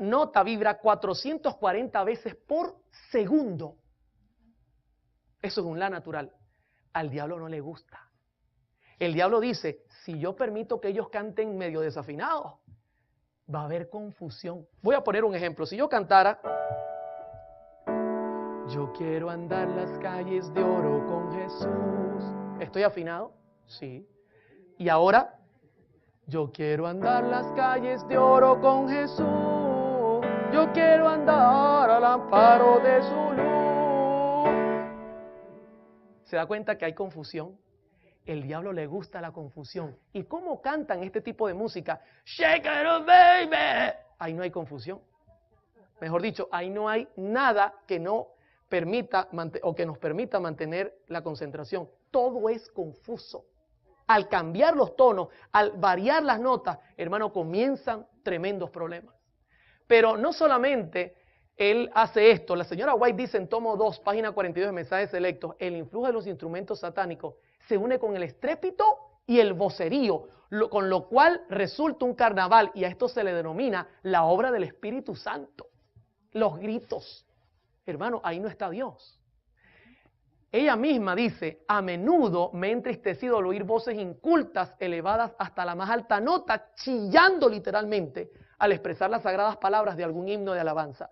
nota vibra 440 veces por segundo. Eso es un la natural. Al diablo no le gusta. El diablo dice, si yo permito que ellos canten medio desafinados, va a haber confusión. Voy a poner un ejemplo. Si yo cantara, yo quiero andar las calles de oro con Jesús. ¿Estoy afinado? Sí. Y ahora, yo quiero andar las calles de oro con Jesús. Yo quiero andar al amparo de su luz. ¿Se da cuenta que hay confusión? El diablo le gusta la confusión. ¿Y cómo cantan este tipo de música? Shake it up, baby. Ahí no hay confusión. Mejor dicho, ahí no hay nada que no permita o que nos permita mantener la concentración. Todo es confuso. Al cambiar los tonos, al variar las notas, hermano, comienzan tremendos problemas. Pero no solamente él hace esto. La señora White dice en tomo 2, página 42 de Mensajes Selectos, el influjo de los instrumentos satánicos se une con el estrépito y el vocerío, con lo cual resulta un carnaval, y a esto se le denomina la obra del Espíritu Santo. Los gritos. Hermano, ahí no está Dios. Ella misma dice, a menudo me he entristecido al oír voces incultas elevadas hasta la más alta nota, chillando literalmente al expresar las sagradas palabras de algún himno de alabanza.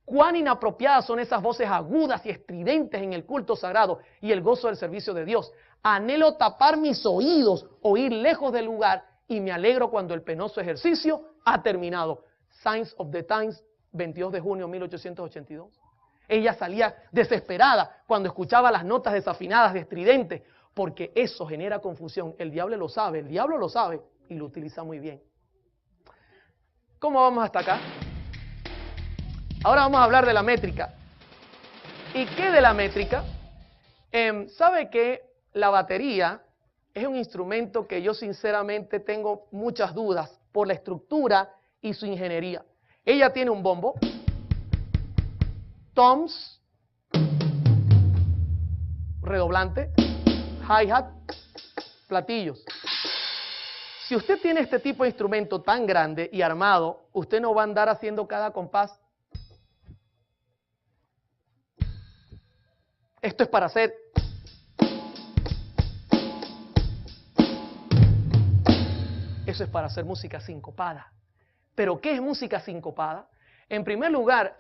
Cuán inapropiadas son esas voces agudas y estridentes en el culto sagrado y el gozo del servicio de Dios. Anhelo tapar mis oídos o ir lejos del lugar, y me alegro cuando el penoso ejercicio ha terminado. Signs of the Times, 22 de junio de 1882. Ella salía desesperada cuando escuchaba las notas desafinadas, estridentes, porque eso genera confusión. El diablo lo sabe y lo utiliza muy bien. ¿Cómo vamos hasta acá? Ahora vamos a hablar de la métrica. ¿Y qué de la métrica? ¿Sabe que la batería es un instrumento que yo sinceramente tengo muchas dudas por la estructura y su ingeniería? Ella tiene un bombo, toms, redoblante, hi-hat, platillos. Si usted tiene este tipo de instrumento tan grande y armado, usted no va a andar haciendo cada compás. Esto es para hacer. Eso es para hacer música sincopada. ¿Pero qué es música sincopada? En primer lugar,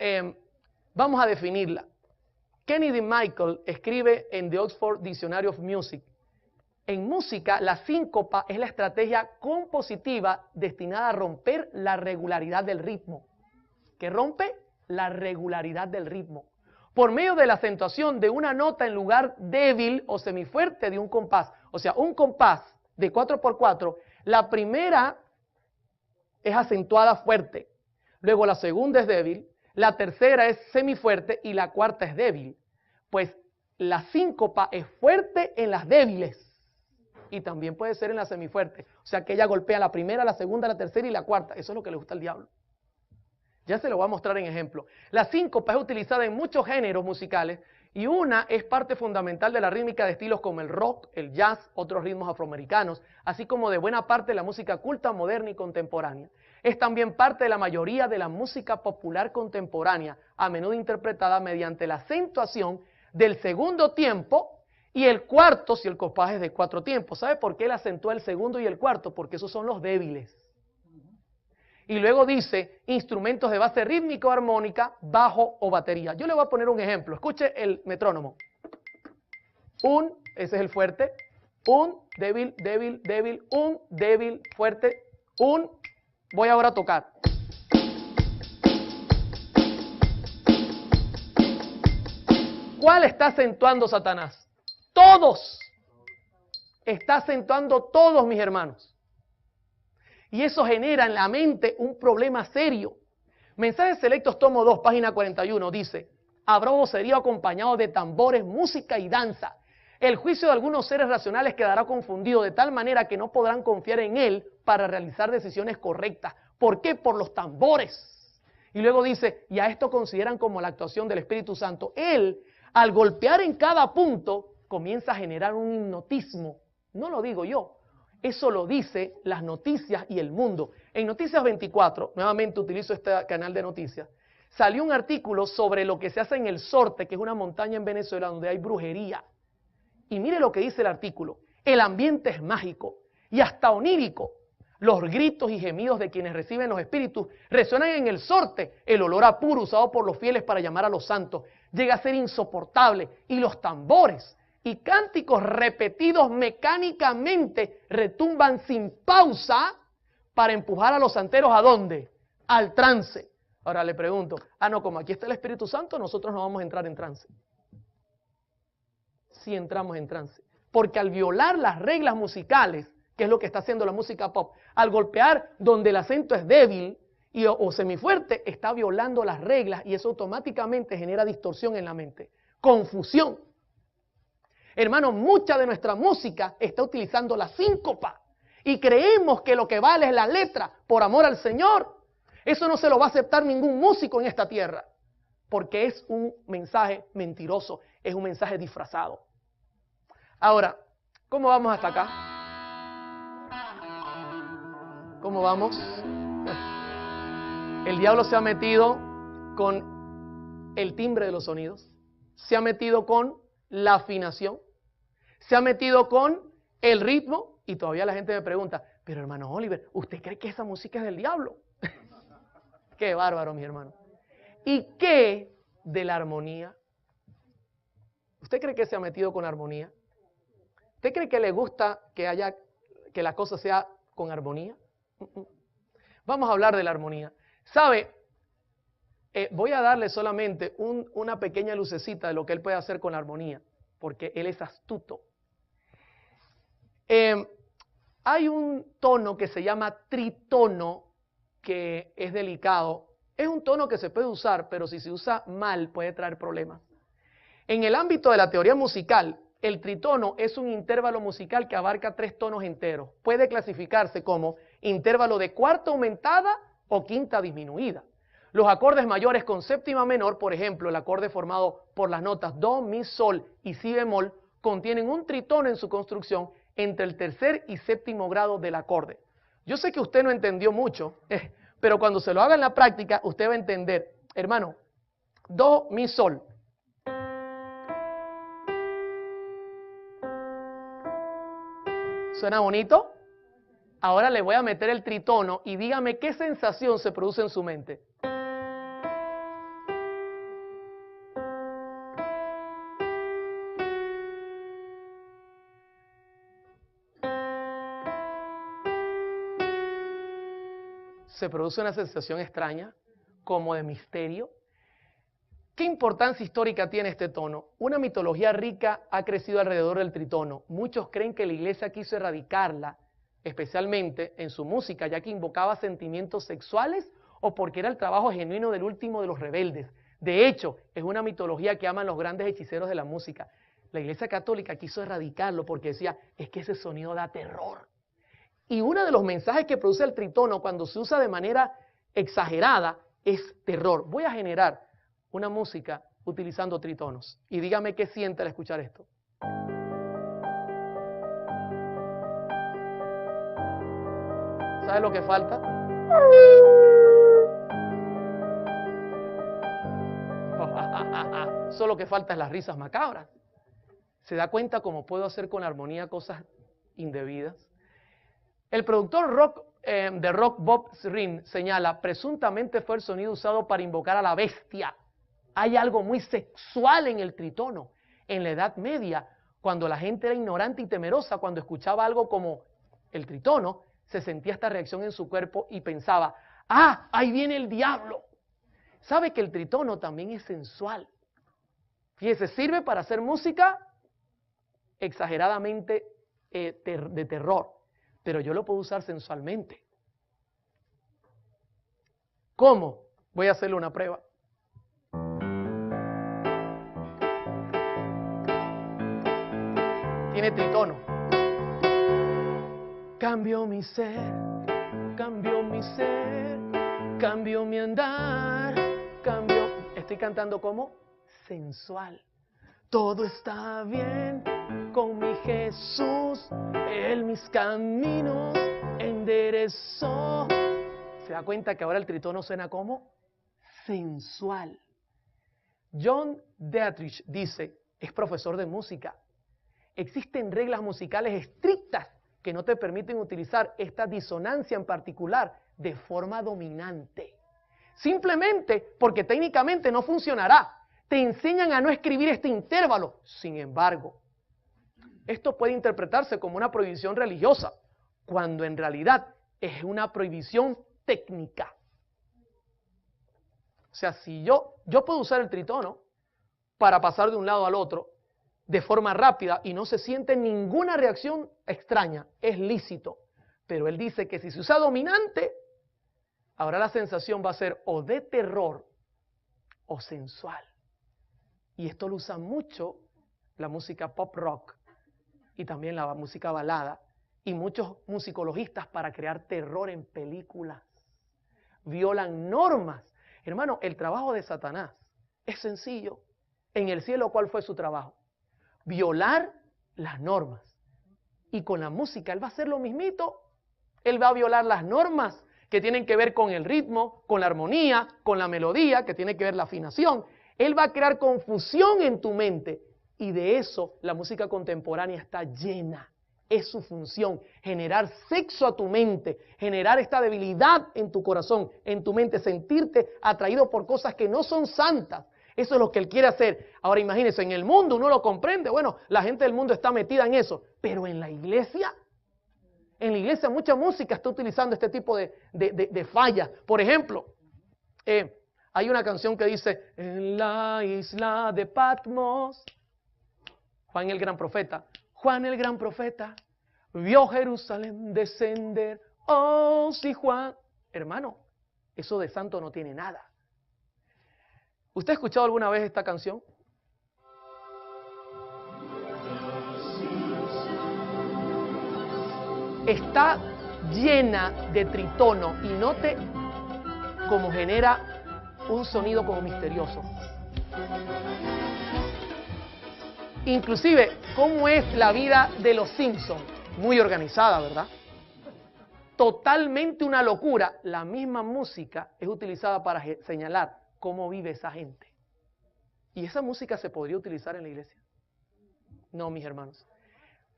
vamos a definirla. Kennedy Michael escribe en The Oxford Dictionary of Music: en música, la síncopa es la estrategia compositiva destinada a romper la regularidad del ritmo. ¿Qué rompe? La regularidad del ritmo. Por medio de la acentuación de una nota en lugar débil o semifuerte de un compás. O sea, un compás de 4x4, la primera es acentuada fuerte, luego la segunda es débil, la tercera es semifuerte y la cuarta es débil. Pues la síncopa es fuerte en las débiles y también puede ser en las semifuertes. O sea que ella golpea la primera, la segunda, la tercera y la cuarta. Eso es lo que le gusta al diablo. Ya se lo voy a mostrar en ejemplo. La síncopa es utilizada en muchos géneros musicales y una es parte fundamental de la rítmica de estilos como el rock, el jazz, otros ritmos afroamericanos, así como de buena parte de la música culta, moderna y contemporánea. Es también parte de la mayoría de la música popular contemporánea, a menudo interpretada mediante la acentuación del segundo tiempo y el cuarto si el compás es de 4 tiempos. ¿Sabe por qué él acentúa el segundo y el cuarto? Porque esos son los débiles. Y luego dice instrumentos de base rítmica o armónica, bajo o batería. Yo le voy a poner un ejemplo. Escuche el metrónomo. Ese es el fuerte. Débil, débil, débil, débil, fuerte, Voy ahora a tocar. ¿Cuál está acentuando Satanás? Todos. Está acentuando todos, mis hermanos. Y eso genera en la mente un problema serio. Mensajes Selectos, tomo 2, página 41, dice: habrá vocerío acompañado de tambores, música y danza. El juicio de algunos seres racionales quedará confundido de tal manera que no podrán confiar en él para realizar decisiones correctas. ¿Por qué? Por los tambores. Y luego dice, y a esto consideran como la actuación del Espíritu Santo. Él, al golpear en cada punto, comienza a generar un hipnotismo. No lo digo yo. Eso lo dice las noticias y el mundo. En Noticias 24, nuevamente utilizo este canal de noticias, salió un artículo sobre lo que se hace en el Sorte, que es una montaña en Venezuela donde hay brujería. Y mire lo que dice el artículo. El ambiente es mágico y hasta onírico. Los gritos y gemidos de quienes reciben los espíritus resuenan en el Sorte. El olor a puro usado por los fieles para llamar a los santos llega a ser insoportable. Y los tambores y cánticos repetidos mecánicamente retumban sin pausa para empujar a los santeros ¿a dónde? Al trance. Ahora le pregunto, no, como aquí está el Espíritu Santo, nosotros no vamos a entrar en trance. Sí entramos en trance. Porque al violar las reglas musicales, que es lo que está haciendo la música pop, al golpear donde el acento es débil o semifuerte, está violando las reglas y eso automáticamente genera distorsión en la mente, confusión. Hermano, mucha de nuestra música está utilizando la síncopa y creemos que lo que vale es la letra por amor al Señor. Eso no se lo va a aceptar ningún músico en esta tierra porque es un mensaje mentiroso, es un mensaje disfrazado. Ahora, ¿cómo vamos hasta acá? ¿Cómo vamos? El diablo se ha metido con el timbre de los sonidos, se ha metido con la afinación, se ha metido con el ritmo y todavía la gente me pregunta, pero hermano Oliver, ¿usted cree que esa música es del diablo? Qué bárbaro, mi hermano. ¿Y qué de la armonía? ¿Usted cree que se ha metido con armonía? ¿Usted cree que le gusta que la cosa sea con armonía? Vamos a hablar de la armonía. ¿Sabe? Voy a darle solamente una pequeña lucecita de lo que él puede hacer con la armonía, porque él es astuto. Hay un tono que se llama tritono, que es delicado. Es un tono que se puede usar, pero si se usa mal puede traer problemas. En el ámbito de la teoría musical, el tritono es un intervalo musical que abarca 3 tonos enteros. Puede clasificarse como intervalo de cuarta aumentada o quinta disminuida. Los acordes mayores con séptima menor, por ejemplo, el acorde formado por las notas do, mi, sol y si bemol, contienen un tritono en su construcción entre el tercer y séptimo grado del acorde. Yo sé que usted no entendió mucho, pero cuando se lo haga en la práctica, usted va a entender. Hermano, do, mi, sol. ¿Suena bonito? Ahora le voy a meter el tritono y dígame qué sensación se produce en su mente. se produce una sensación extraña, como de misterio. ¿Qué importancia histórica tiene este tono? Una mitología rica ha crecido alrededor del tritono. Muchos creen que la iglesia quiso erradicarla, especialmente en su música, ya que invocaba sentimientos sexuales o porque era el trabajo genuino del último de los rebeldes. De hecho, es una mitología que aman los grandes hechiceros de la música. La Iglesia Católica quiso erradicarlo porque decía, es que ese sonido da terror. Y uno de los mensajes que produce el tritono cuando se usa de manera exagerada es terror. Voy a generar una música utilizando tritonos. Y dígame qué siente al escuchar esto. ¿Sabe lo que falta? Solo que falta es las risas macabras. ¿Se da cuenta cómo puedo hacer con la armonía cosas indebidas? El productor de rock Bob Ezrin señala, presuntamente fue el sonido usado para invocar a la bestia. Hay algo muy sexual en el tritono. En la Edad Media, cuando la gente era ignorante y temerosa, cuando escuchaba algo como el tritono, se sentía esta reacción en su cuerpo y pensaba, ¡ah, ahí viene el diablo! ¿Sabe que el tritono también es sensual? Fíjese, sirve para hacer música exageradamente de terror, pero yo lo puedo usar sensualmente. ¿Cómo? Voy a hacerle una prueba. Tiene tritono. Cambio mi ser, cambio mi ser, cambio mi andar, cambio... Estoy cantando como sensual. Todo está bien con mi Jesús, Él mis caminos enderezó. ¿Se da cuenta que ahora el tritono suena como sensual? John Dietrich dice, es profesor de música. Existen reglas musicales estrictas que no te permiten utilizar esta disonancia en particular de forma dominante. Simplemente porque técnicamente no funcionará. Te enseñan a no escribir este intervalo. Sin embargo, esto puede interpretarse como una prohibición religiosa, cuando en realidad es una prohibición técnica. O sea, si yo puedo usar el tritono para pasar de un lado al otro de forma rápida y no se siente ninguna reacción extraña, es lícito. Pero él dice que si se usa dominante, ahora la sensación va a ser o de terror o sensual. Y esto lo usa mucho la música pop rock y también la música balada y muchos musicologistas para crear terror en películas. Violan normas. Hermano, el trabajo de Satanás es sencillo. En el cielo, ¿cuál fue su trabajo? Violar las normas. Y con la música, él va a hacer lo mismito. Él va a violar las normas que tienen que ver con el ritmo, con la armonía, con la melodía, que tiene que ver la afinación. Él va a crear confusión en tu mente. Y de eso la música contemporánea está llena. Es su función, generar sexo a tu mente, generar esta debilidad en tu corazón, en tu mente, sentirte atraído por cosas que no son santas. Eso es lo que él quiere hacer. Ahora imagínense, en el mundo uno lo comprende, bueno, la gente del mundo está metida en eso, pero en la iglesia mucha música está utilizando este tipo de fallas. Por ejemplo, hay una canción que dice, en la isla de Patmos, Juan el gran profeta vio Jerusalén descender, oh sí Juan. Hermano, eso de santo no tiene nada. ¿Usted ha escuchado alguna vez esta canción? Está llena de tritono y note cómo genera un sonido como misterioso. Inclusive, ¿cómo es la vida de los Simpsons? Muy organizada, ¿verdad? Totalmente una locura. La misma música es utilizada para señalar cómo vive esa gente. ¿Y esa música se podría utilizar en la iglesia? No, mis hermanos.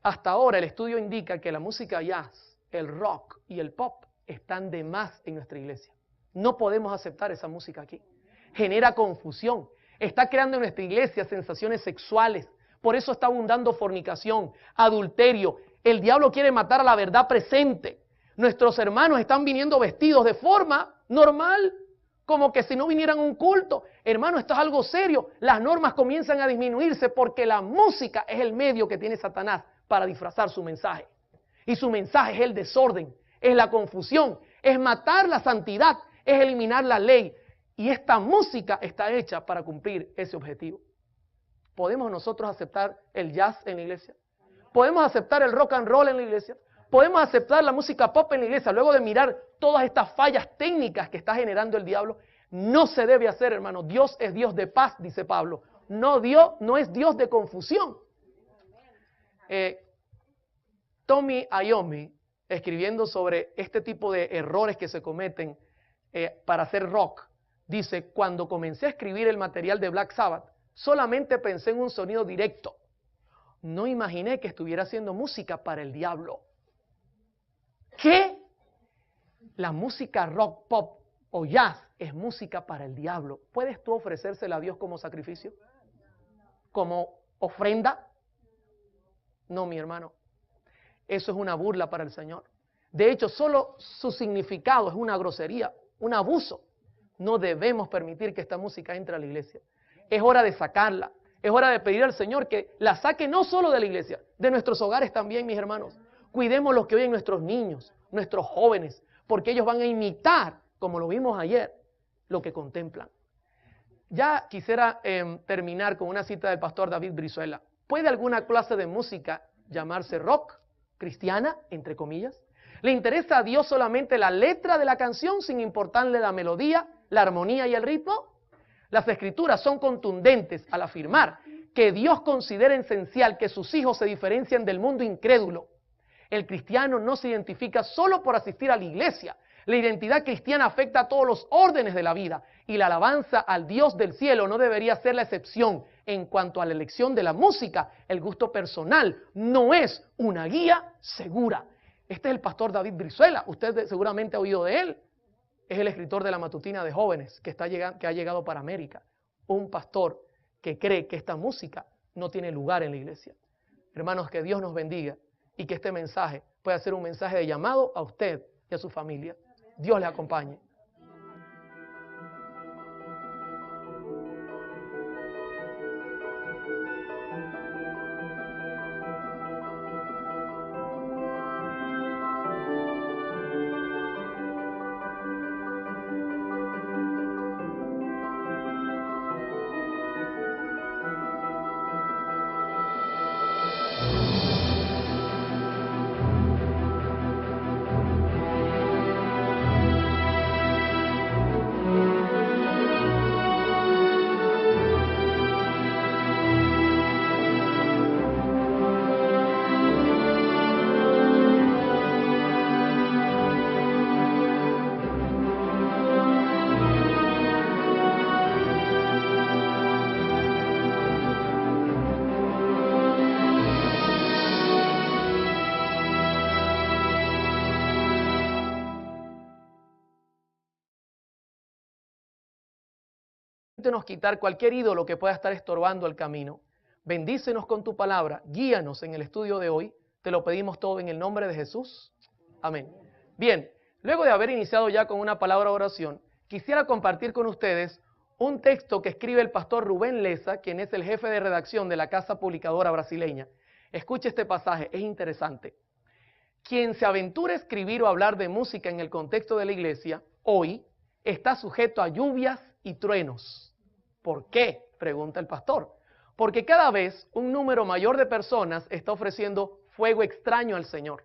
Hasta ahora el estudio indica que la música jazz, el rock y el pop están de más en nuestra iglesia. No podemos aceptar esa música aquí. Genera confusión. Está creando en nuestra iglesia sensaciones sexuales. Por eso está abundando fornicación, adulterio. El diablo quiere matar a la verdad presente. Nuestros hermanos están viniendo vestidos de forma normal, como que si no vinieran a un culto. Hermano, esto es algo serio. Las normas comienzan a disminuirse porque la música es el medio que tiene Satanás para disfrazar su mensaje. Y su mensaje es el desorden, es la confusión, es matar la santidad, es eliminar la ley. Y esta música está hecha para cumplir ese objetivo. ¿Podemos nosotros aceptar el jazz en la iglesia? ¿Podemos aceptar el rock and roll en la iglesia? ¿Podemos aceptar la música pop en la iglesia luego de mirar todas estas fallas técnicas que está generando el diablo? No se debe hacer, hermano. Dios es Dios de paz, dice Pablo. No es Dios de confusión. Tommy Iommi, escribiendo sobre este tipo de errores que se cometen para hacer rock, dice: cuando comencé a escribir el material de Black Sabbath, solamente pensé en un sonido directo. No imaginé que estuviera haciendo música para el diablo. ¿Qué? La música rock, pop o jazz es música para el diablo. ¿Puedes tú ofrecérsela a Dios como sacrificio? ¿Como ofrenda? No, mi hermano. Eso es una burla para el Señor. De hecho, solo su significado es una grosería, un abuso. No debemos permitir que esta música entre a la iglesia. Es hora de sacarla. Es hora de pedir al Señor que la saque no solo de la iglesia, de nuestros hogares también, mis hermanos. Cuidemos los que oyen nuestros niños, nuestros jóvenes, porque ellos van a imitar, como lo vimos ayer, lo que contemplan. Ya quisiera terminar con una cita del pastor David Brizuela. ¿Puede alguna clase de música llamarse rock, cristiana, entre comillas? ¿Le interesa a Dios solamente la letra de la canción sin importarle la melodía, la armonía y el ritmo? Las Escrituras son contundentes al afirmar que Dios considera esencial que sus hijos se diferencien del mundo incrédulo. El cristiano no se identifica solo por asistir a la iglesia. La identidad cristiana afecta a todos los órdenes de la vida y la alabanza al Dios del cielo no debería ser la excepción. En cuanto a la elección de la música, el gusto personal no es una guía segura. Este es el pastor David Brizuela. Usted seguramente ha oído de él. Es el escritor de la matutina de jóvenes que ha llegado para América. Un pastor que cree que esta música no tiene lugar en la iglesia. Hermanos, que Dios nos bendiga y que este mensaje pueda ser un mensaje de llamado a usted y a su familia. Dios le acompañe. Permítenos quitar cualquier ídolo que pueda estar estorbando el camino. Bendícenos con tu palabra, guíanos en el estudio de hoy. Te lo pedimos todo en el nombre de Jesús. Amén. Bien, luego de haber iniciado ya con una palabra de oración, quisiera compartir con ustedes un texto que escribe el pastor Rubén Leza, quien es el jefe de redacción de la Casa Publicadora Brasileña. Escuche este pasaje, es interesante. Quien se aventura a escribir o hablar de música en el contexto de la iglesia, hoy está sujeto a lluvias y truenos. ¿Por qué?, pregunta el pastor. Porque cada vez un número mayor de personas está ofreciendo fuego extraño al Señor.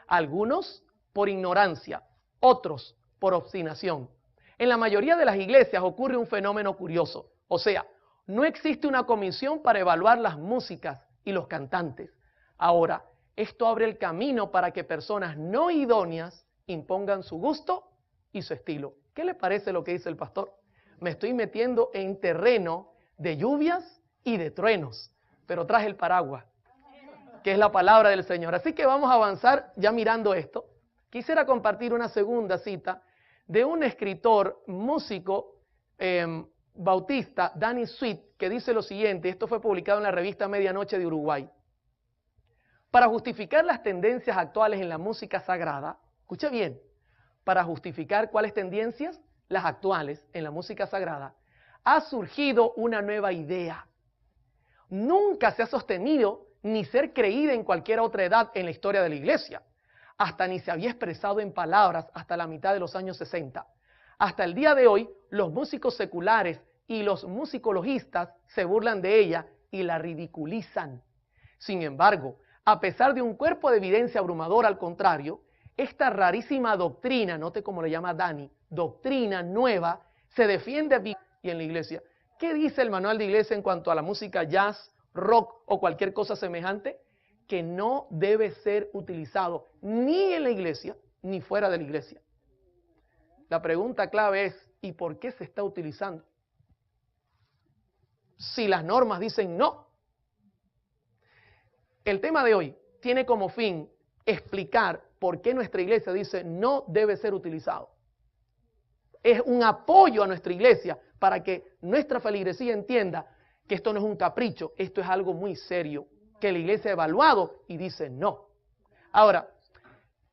Algunos por ignorancia, otros por obstinación. En la mayoría de las iglesias ocurre un fenómeno curioso. O sea, no existe una comisión para evaluar las músicas y los cantantes. Ahora, esto abre el camino para que personas no idóneas impongan su gusto y su estilo. ¿Qué le parece lo que dice el pastor? Me estoy metiendo en terreno de lluvias y de truenos, pero traje el paraguas, que es la palabra del Señor. Así que vamos a avanzar ya mirando esto. Quisiera compartir una segunda cita de un escritor, músico bautista, Danny Sweet, que dice lo siguiente. Esto fue publicado en la revista Medianoche de Uruguay. Para justificar las tendencias actuales en la música sagrada, escuche bien, para justificar cuáles tendencias, las actuales en la música sagrada, ha surgido una nueva idea. Nunca se ha sostenido ni ser creída en cualquier otra edad en la historia de la iglesia. Hasta ni se había expresado en palabras hasta la mitad de los años 60. Hasta el día de hoy, los músicos seculares y los musicologistas se burlan de ella y la ridiculizan. Sin embargo, a pesar de un cuerpo de evidencia abrumador al contrario, esta rarísima doctrina, note cómo le llama Dani, doctrina nueva, se defiende y en la iglesia. ¿Qué dice el manual de iglesia en cuanto a la música jazz, rock o cualquier cosa semejante? Que no debe ser utilizado ni en la iglesia ni fuera de la iglesia. La pregunta clave es, ¿y por qué se está utilizando? Si las normas dicen no. El tema de hoy tiene como fin explicar por qué nuestra iglesia dice no debe ser utilizado. Es un apoyo a nuestra iglesia para que nuestra feligresía entienda que esto no es un capricho, esto es algo muy serio, que la iglesia ha evaluado y dice no. Ahora,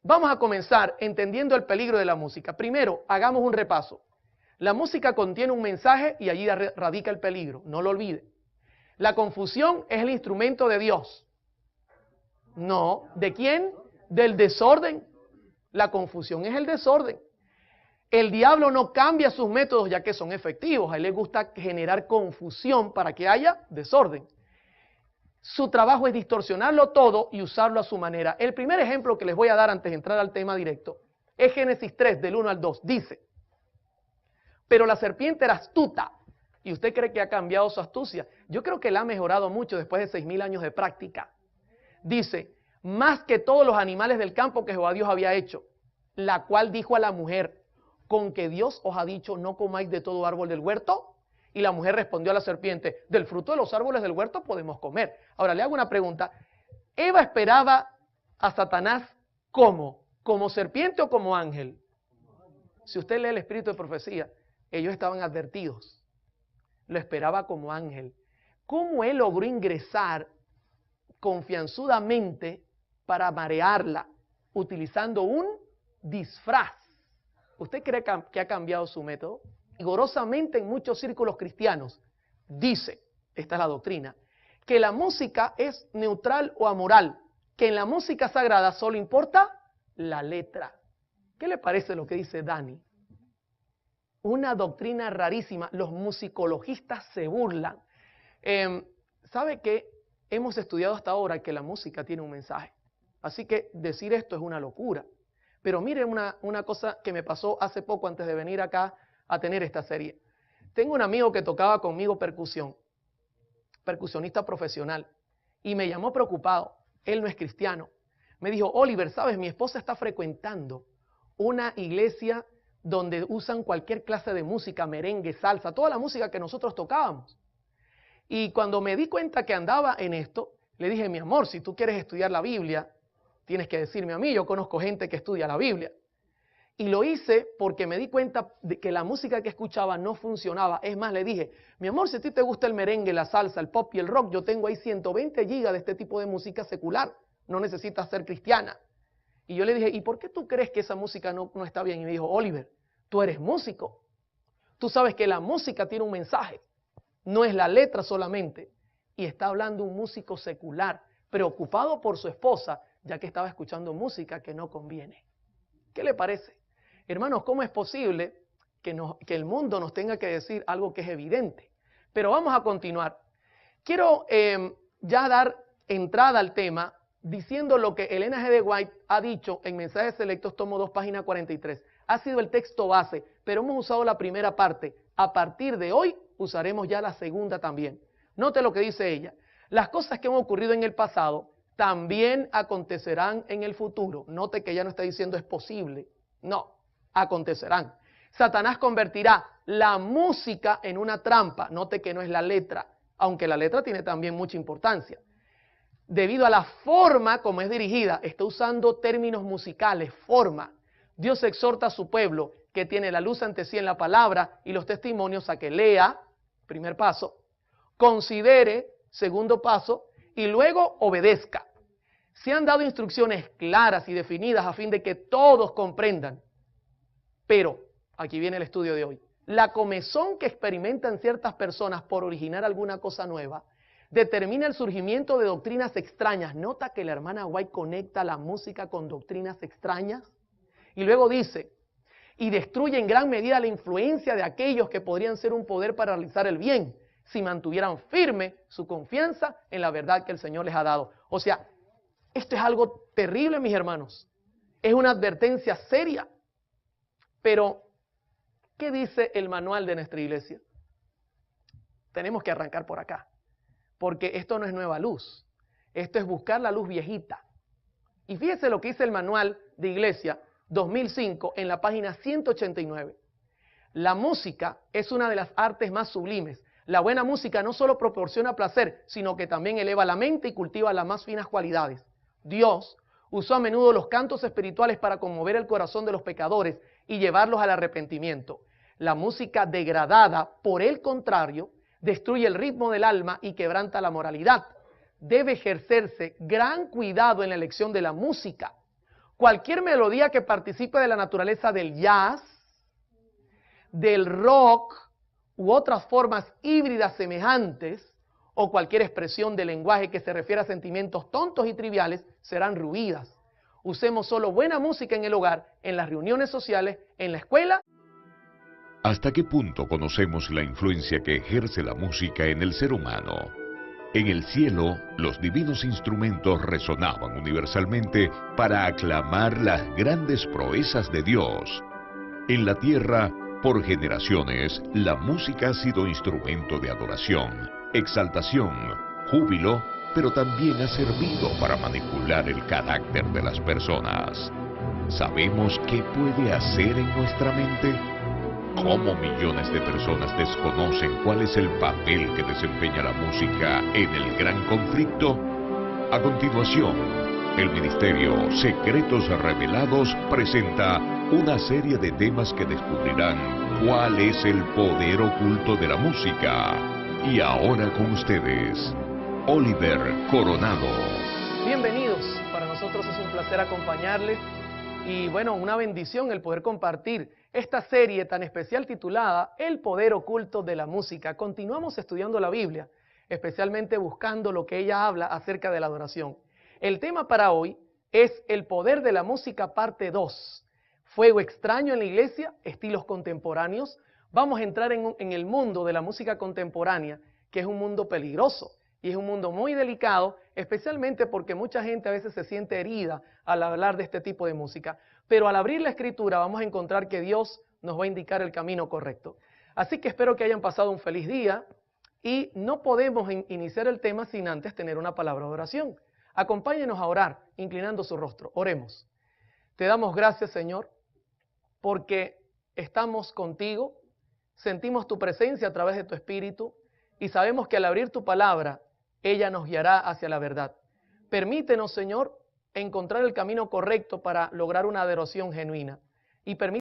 vamos a comenzar entendiendo el peligro de la música. Primero, hagamos un repaso. La música contiene un mensaje y allí radica el peligro, no lo olvide. La confusión es el instrumento de Dios. No, ¿de quién? Del desorden. La confusión es el desorden. El diablo no cambia sus métodos ya que son efectivos. A él le gusta generar confusión para que haya desorden. Su trabajo es distorsionarlo todo y usarlo a su manera. El primer ejemplo que les voy a dar antes de entrar al tema directo es Génesis 3, del 1 al 2. Dice, pero la serpiente era astuta. ¿Y usted cree que ha cambiado su astucia? Yo creo que la ha mejorado mucho después de 6,000 años de práctica. Dice, más que todos los animales del campo que Jehová Dios había hecho, la cual dijo a la mujer, ¿con que Dios os ha dicho no comáis de todo árbol del huerto? Y la mujer respondió a la serpiente, del fruto de los árboles del huerto podemos comer. Ahora le hago una pregunta, ¿Eva esperaba a Satanás cómo? ¿Como serpiente o como ángel? Si usted lee el espíritu de profecía, ellos estaban advertidos. Lo esperaba como ángel. ¿Cómo él logró ingresar confianzudamente para marearla, utilizando un disfraz? ¿Usted cree que ha cambiado su método? Rigorosamente en muchos círculos cristianos dice, esta es la doctrina, que la música es neutral o amoral, que en la música sagrada solo importa la letra. ¿Qué le parece lo que dice Dani? Una doctrina rarísima. Los musicologistas se burlan. ¿Sabe qué? Hemos estudiado hasta ahora que la música tiene un mensaje. Así que decir esto es una locura. Pero mire una cosa que me pasó hace poco antes de venir acá a tener esta serie. Tengo un amigo que tocaba conmigo percusión, percusionista profesional, y me llamó preocupado. Él no es cristiano. Me dijo, Oliver, ¿sabes? Mi esposa está frecuentando una iglesia donde usan cualquier clase de música, merengue, salsa, toda la música que nosotros tocábamos. Y cuando me di cuenta que andaba en esto, le dije, mi amor, si tú quieres estudiar la Biblia, tienes que decirme a mí, yo conozco gente que estudia la Biblia. Y lo hice porque me di cuenta de que la música que escuchaba no funcionaba. Es más, le dije, mi amor, si a ti te gusta el merengue, la salsa, el pop y el rock, yo tengo ahí 120 gigas de este tipo de música secular. No necesitas ser cristiana. Y yo le dije, ¿y por qué tú crees que esa música no está bien? Y me dijo, Oliver, tú eres músico. Tú sabes que la música tiene un mensaje. No es la letra solamente. Y está hablando un músico secular, preocupado por su esposa, ya que estaba escuchando música que no conviene. ¿Qué le parece? Hermanos, ¿cómo es posible que el mundo nos tenga que decir algo que es evidente? Pero vamos a continuar. Quiero ya dar entrada al tema diciendo lo que Elena G. de White ha dicho en Mensajes Selectos, tomo 2, página 43. Ha sido el texto base, pero hemos usado la primera parte. A partir de hoy usaremos ya la segunda también. Note lo que dice ella. Las cosas que han ocurrido en el pasado también acontecerán en el futuro. Note que ella no está diciendo es posible. No, acontecerán. Satanás convertirá la música en una trampa. Note que no es la letra, aunque la letra tiene también mucha importancia. Debido a la forma como es dirigida, está usando términos musicales, forma. Dios exhorta a su pueblo que tiene la luz ante sí en la palabra y los testimonios a que lea, primer paso, considere, segundo paso, y luego obedezca. Se han dado instrucciones claras y definidas a fin de que todos comprendan. Pero, aquí viene el estudio de hoy, la comezón que experimentan ciertas personas por originar alguna cosa nueva determina el surgimiento de doctrinas extrañas. Nota que la hermana White conecta la música con doctrinas extrañas. Y luego dice, y destruye en gran medida la influencia de aquellos que podrían ser un poder para realizar el bien, si mantuvieran firme su confianza en la verdad que el Señor les ha dado. O sea, esto es algo terrible, mis hermanos. Es una advertencia seria. Pero, ¿qué dice el manual de nuestra iglesia? Tenemos que arrancar por acá, porque esto no es nueva luz. Esto es buscar la luz viejita. Y fíjese lo que dice el manual de iglesia 2005 en la página 189. La música es una de las artes más sublimes. La buena música no solo proporciona placer, sino que también eleva la mente y cultiva las más finas cualidades. Dios usó a menudo los cantos espirituales para conmover el corazón de los pecadores y llevarlos al arrepentimiento. La música degradada, por el contrario, destruye el ritmo del alma y quebranta la moralidad. Debe ejercerse gran cuidado en la elección de la música. Cualquier melodía que participe de la naturaleza del jazz, del rock u otras formas híbridas semejantes, o cualquier expresión de lenguaje que se refiera a sentimientos tontos y triviales, serán ruidas. Usemos solo buena música en el hogar, en las reuniones sociales, en la escuela. ¿Hasta qué punto conocemos la influencia que ejerce la música en el ser humano? En el cielo, los divinos instrumentos resonaban universalmente para aclamar las grandes proezas de Dios. En la tierra, por generaciones, la música ha sido instrumento de adoración, exaltación, júbilo, pero también ha servido para manipular el carácter de las personas. ¿Sabemos qué puede hacer en nuestra mente? ¿Cómo millones de personas desconocen cuál es el papel que desempeña la música en el gran conflicto? A continuación, el Ministerio Secretos Revelados presenta una serie de temas que descubrirán cuál es el poder oculto de la música. Y ahora con ustedes, Oliver Coronado. Bienvenidos, para nosotros es un placer acompañarles y bueno, una bendición el poder compartir esta serie tan especial titulada El poder oculto de la música. Continuamos estudiando la Biblia, especialmente buscando lo que ella habla acerca de la adoración. El tema para hoy es el poder de la música parte 2. Fuego extraño en la iglesia, estilos contemporáneos. Vamos a entrar en el mundo de la música contemporánea, que es un mundo peligroso y es un mundo muy delicado, especialmente porque mucha gente a veces se siente herida al hablar de este tipo de música. Pero al abrir la Escritura vamos a encontrar que Dios nos va a indicar el camino correcto. Así que espero que hayan pasado un feliz día y no podemos iniciar el tema sin antes tener una palabra de oración. Acompáñenos a orar, inclinando su rostro. Oremos. Te damos gracias, Señor, porque estamos contigo, sentimos tu presencia a través de tu Espíritu y sabemos que al abrir tu palabra, ella nos guiará hacia la verdad. Permítenos, Señor, encontrar el camino correcto para lograr una adoración genuina y permítenos